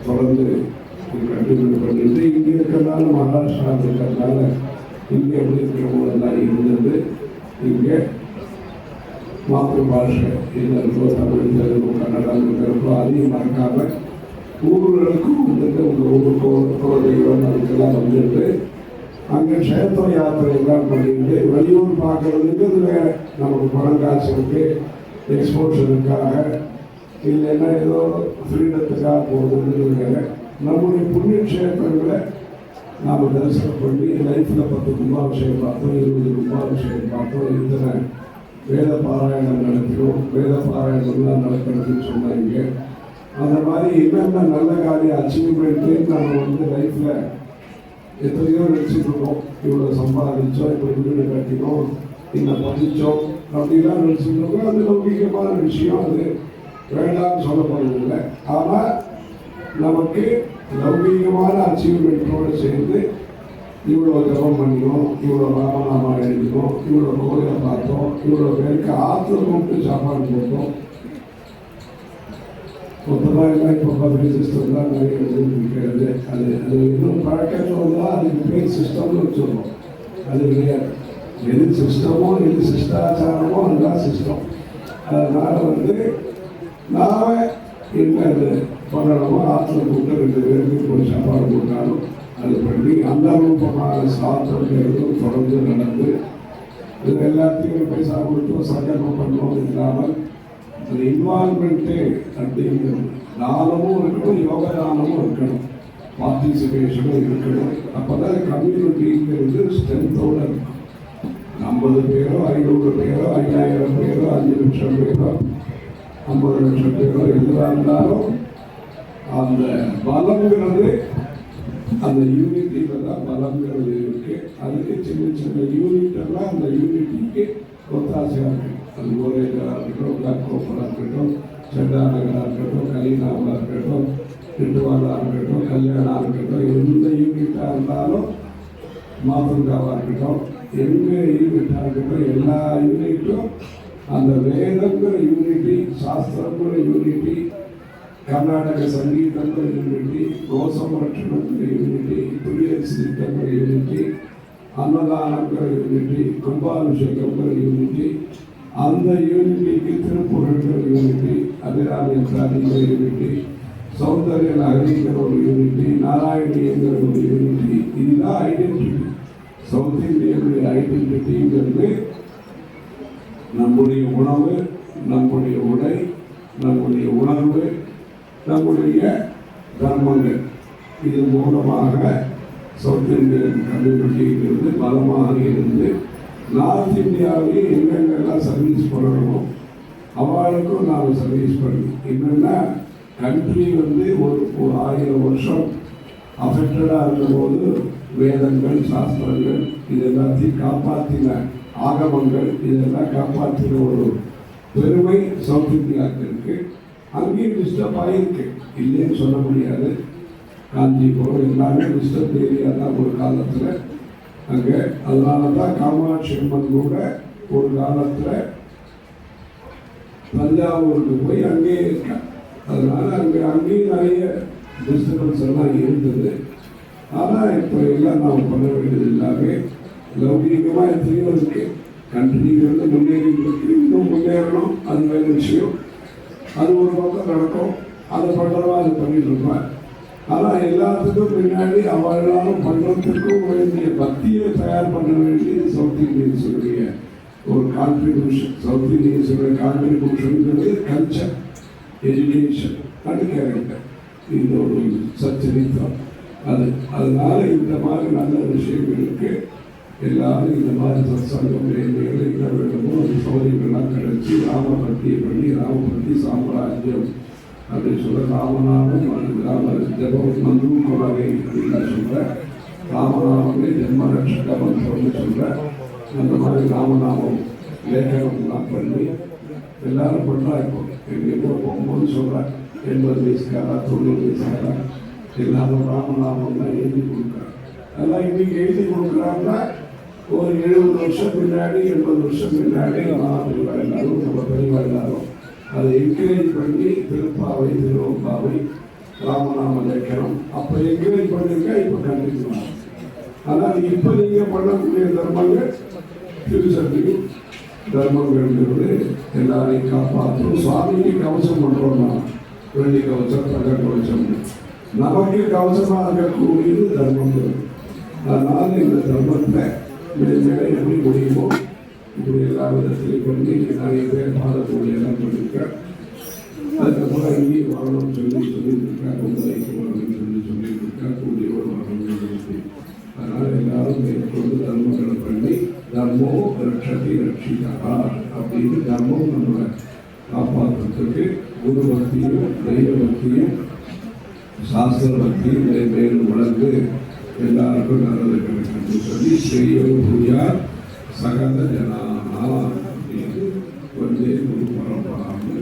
தொடர்ந்து கண்டினியூ பண்ணிட்டு இங்கே இருக்கிறதுனால மகாராஷ்டிரா இருக்கிறதுனால இங்கே எப்படி இருக்கிறவங்களெல்லாம் இருந்தது இங்கே மாதృபாஷை என்னோ தமிழ் தெலுங்கு கன்னடம் இருக்கோ அதையும் மறக்காம ஊர்களுக்கும் வந்துட்டு உங்கள் ஊருக்கோ குலதெய்வம் அதுக்கெல்லாம் வந்துட்டு அங்கே க்ஷேத்திர யாத்திரையெல்லாம் பண்ணிட்டு வெளியூர் பார்க்கறதுக்கு இதில் நமக்கு பணம் காசு இருக்கு எக்ஸ்போஷனுக்காக இல்லைன்னா ஏதோ ஃப்ரீடத்துக்காக போகுதுன்னு நம்முடைய புண்ணிய க்ஷேத்திரங்களை நாம் தரிசனம் பண்ணி லைஃப்பில் 10 கும்பாபிஷேகம் பார்த்தோம் 20 கும்பாபிஷேகம் பார்த்தோம் இத்தனை வேத பாராயணம் நடத்தினோம் வேத பாராயணம்லாம் நடக்கிறதுன்னு சொன்னாங்க அந்த மாதிரி என்னென்ன நல்ல காரியம் அச்சீவ்மெண்ட்டு நம்ம வந்து லைஃப்பில் எத்தனையோ நினச்சிட்ருக்கோம் இவ்வளோ சம்பாதிச்சோம் இப்படி வீடு கட்டினோம் இன்னும் படித்தோம் அப்படிலாம் நினச்சிட்ருக்கோம் அது லௌகிகமான விஷயம் அது வேண்டாம்னு சொல்லப்படுறதில்லை ஆனால் நமக்கு லௌகிகமான அச்சீவ்மெண்ட்டோடு சேர்ந்து இவ்வளோ ஜபம் பண்ணினோம் இவ்வளோ ராமநாமா எழுதினோம் இவ்வளோ கோயிலை பார்த்தோம் இவ்வளோ பேருக்கு ஆற்றுல கூப்பிட்டு சாப்பாடு போட்டோம் மொத்தமாக எல்லாம் இப்போ 10 சிஸ்டம் தான் நிறைய இருக்கிறது அது இன்னும் பழக்கத்தில் வந்தால் அதுக்கு பேர் சிஸ்டம்னு வச்சுருக்கோம் அது கிடையாது எது சிஸ்டமோ எது சிஷ்டாச்சாரமோ அதுதான் சிஸ்டம் அதனால் வந்து நாம் என்ன பண்ணணுமோ ஆற்றுல கூப்பிட்டு 2 பேருக்கு போய் சாப்பாடு போட்டாலும் அது பண்ணி அந்த ரூபமான சாத்திரங்களும் தொடர்ந்து நடந்து இது எல்லாத்தையும் போய் சாப்பிட்டோம் சங்கல்பம் பண்ணோம் இல்லாமல் அது இன்வால்மெண்ட்டு அப்படிங்கிறது தானமும் இருக்கணும் யோக தானமும் இருக்கணும் பார்ட்டிசிபேஷனும் இருக்கணும் அப்போ தான் கம்யூனிட்டிங்கிறது ஸ்ட்ரென்த்தோடு இருக்கும் 50 பேரோ 500 பேரோ 5000 பேரோ 5 லட்சம் பேரோ 50 லட்சம் பேரோ எதுவாக இருந்தாலும் அந்த பலங்கிறது அந்த யூனிட்டியில் தான் பலங்கிறது இருக்கு அதுக்கு சின்ன சின்ன யூனிட்டெல்லாம் அந்த யூனிட்டிக்கு ஒத்தாசையாக இருக்கு அது ஒரேகளாக இருக்கட்டும் பிளாக் கோப்பராக இருக்கட்டும் செண்டானகராக இருக்கட்டும் கலீனாவாக இருக்கட்டும் திட்டுவாளாக இருக்கட்டும் கல்யாணம் இருக்கட்டும் எந்த யூனிட்டாக இருந்தாலும் மாதங்காவாக இருக்கட்டும் எந்த யூனிட்டாக இருக்கட்டும் எல்லா யூனிட்டும் அந்த வேதங்கிற யூனிட்டி சாஸ்திரங்கிற யூனிட்டி கர்நாடக சங்கீதங்கிற யூனிட்டி கோசமரட்சணங்கிற யூனிட்டி துரியசிங்கிற யூனிட்டி அன்னதானங்கிற யூனிட்டி கும்பாபிஷேகங்கிற யூனிட்டி அந்த யூனிட்டிக்கு திருப்புகழ்கிற யூனிட்டி அபிராமியங்கிற யூனிட்டி சௌந்தர்ய நகரிங்கிற ஒரு யூனிட்டி நாராயணியங்கிற ஒரு யூனிட்டி இதுதான் ஐடென்டிட்டி சவுத் இந்தியனுடைய ஐடென்டிட்டிங்கிறது நம்முடைய உணவு நம்முடைய உடை நம்முடைய உணர்வு நம்முடைய தர்மங்கள் இது மூலமாக சவுத் இந்தியன் கம்யூனிட்டிங்கிறது பலமாக இருந்து நார்த் இந்தியாவிலே எங்கெங்கெல்லாம் சர்வீஸ் பண்ணணுமோ அவளுக்கும் நாம் சர்வீஸ் பண்ணணும் என்னென்னா கண்ட்ரி வந்து ஒரு 1000 வருஷம் அஃபெக்டடாக இருந்தபோது வேதங்கள் சாஸ்திரங்கள் இது எல்லாத்தையும் காப்பாற்றின ஆகமங்கள் இதெல்லாம் காப்பாற்றின ஒரு பெருமை சவுத் இந்தியாவுக்கு இருக்கு அங்கேயும் டிஸ்டர்ப் ஆகிருக்கு இல்லைன்னு சொல்ல முடியாது காஞ்சிபுரம் எல்லாமே டிஸ்டர்ப் ஏரியா தான் ஒரு காலத்தில் அங்கே அதனால தான் காமாட்சி அம்மன் கூட ஒரு காலத்தில் தஞ்சாவூருக்கு போய் அங்கேயே இருக்கேன் அதனால அங்கேயும் நிறைய டிஸ்டர்பன்ஸ் எல்லாம் இருந்தது ஆனால் இப்போ எல்லாம் நாம் பண்ண வேண்டியது எல்லாமே லௌகீகமாக எத்தனையோ இருக்கு கண்ட்ரிங்கிறது முன்னேறி இருக்கு இன்னும் முன்னேறணும் அது வேறு விஷயம் அது ஒரு பக்கம் நடக்கும் அதை பண்ணுறவா அது பண்ணிட்டு இருப்பான் ஆனால் எல்லாத்துக்கும் பின்னாடி அவளாலும் பண்ணுறதுக்கும் வேண்டிய பக்தியை தயார் பண்ண வேண்டியது சவுத் இந்தியன்ஸுடைய ஒரு கான்ட்ரிபியூஷன் சவுத் இந்தியன்ஸுடைய கான்ட்ரிபியூஷன்ங்கிறது கல்ச்சர் எஜுகேஷன் அது கேரக்டர் இந்த ஒரு சச்சரித்திரம் அதனால இந்த மாதிரி நல்ல விஷயங்களுக்கு எல்லாரும் இந்த மாதிரி சத்சங்கம் என்ன வேண்டுமோ அது சௌகரியங்கள்லாம் கிடைச்சி ராம பக்தியை பண்ணி ராம பக்தி சாம்ராஜ்யம் அப்படின்னு சொல்ல ராமநாமம் ராம ஜபம் மந்து கொலவை அப்படின்னு சொல்ற ராமநாமமே ஜென்ம ரட்சக மந்திரம்னு சொல்ற அந்த மாதிரி ராமநாமம் லேகனம்லாம் பண்ணி எல்லாரும் பண்ணுறாங்க எங்கேயோ போகும்போது சொல்கிறேன் 80 வயசுக்காரா 90 வயசுக்காரா எல்லாரும் ராமநாமம்லாம் எழுதி கொடுக்குறாங்க அதெல்லாம் இன்னைக்கு எழுதி கொடுக்குறாங்கன்னா ஒரு 70 வருஷம் முன்னாடி 80 வருஷம் முன்னாடி மாணவர்கள் எல்லாரும் நம்ம பெரியவா எல்லாரும் அதை என்கரேஜ் பண்ணி திருப்பாவை திருவம்பாவை ராமநாம லேக்கனம் அப்போ என்கரேஜ் பண்ணிருக்கா இப்போ கண்டிப்பாக ஆனால் இப்போ நீங்கள் பண்ணக்கூடிய தர்மங்கள் ஃபியூச்சர்லையும் தர்மங்கள்ங்கிறது எல்லாரையும் காப்பாற்றும். சுவாமிக்கு கவசம் பண்றோம்னா வெள்ளி கவசம், தங்க கவசம், நமக்கு கவசமா இருக்கக்கூடியது தர்மம். அதனால இந்த தர்மத்தை மேலே எப்படி முடியுமோ இப்படி எல்லா விதத்திலையும் பண்ணி நிறைய பேர் பாடக்கூடிய எல்லாம் பண்ணிருக்க. அதுக்கப்புறம் இங்கேயும் வாழணும்னு சொல்லியிருக்கா, மும்பைக்கு வரணும்னு சொல்லியிருக்கா, கூலியோடு வரணும்னு. அதனால எல்லாரும் மேற்கொண்டு தர்மங்களை பண்ணி தர்மோ ரட்சதி ரட்சிதா அப்படின்னு தர்மம் நம்மளை காப்பாற்றுறதுக்கு குரு பக்தியும் தெய்வ பக்தியும் சாஸ்திர பக்தியும் மேலும் வளர்ந்து எல்லாருக்கும் நல்லது கிடைக்கும் சொல்லி ஸ்ரீயோ பூஜா சகல ஜனானா அப்படின்னு வந்தே குரு பரம்பரான்னு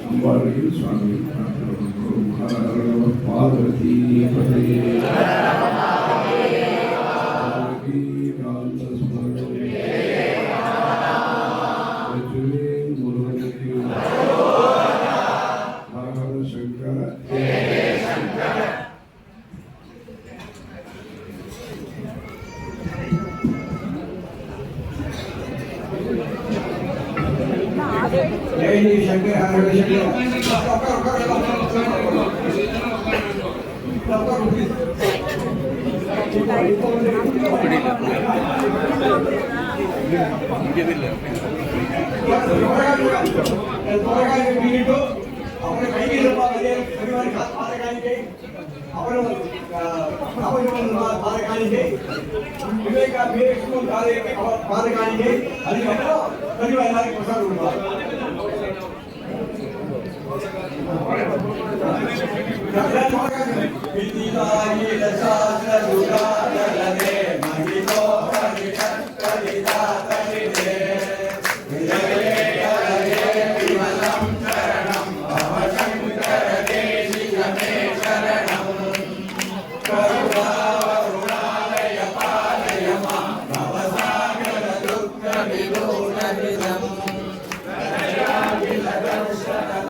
அம்பாளையும் சுவாமி பிரார்த்தனை பார்வதி பதையே जय शंकर हर Vivo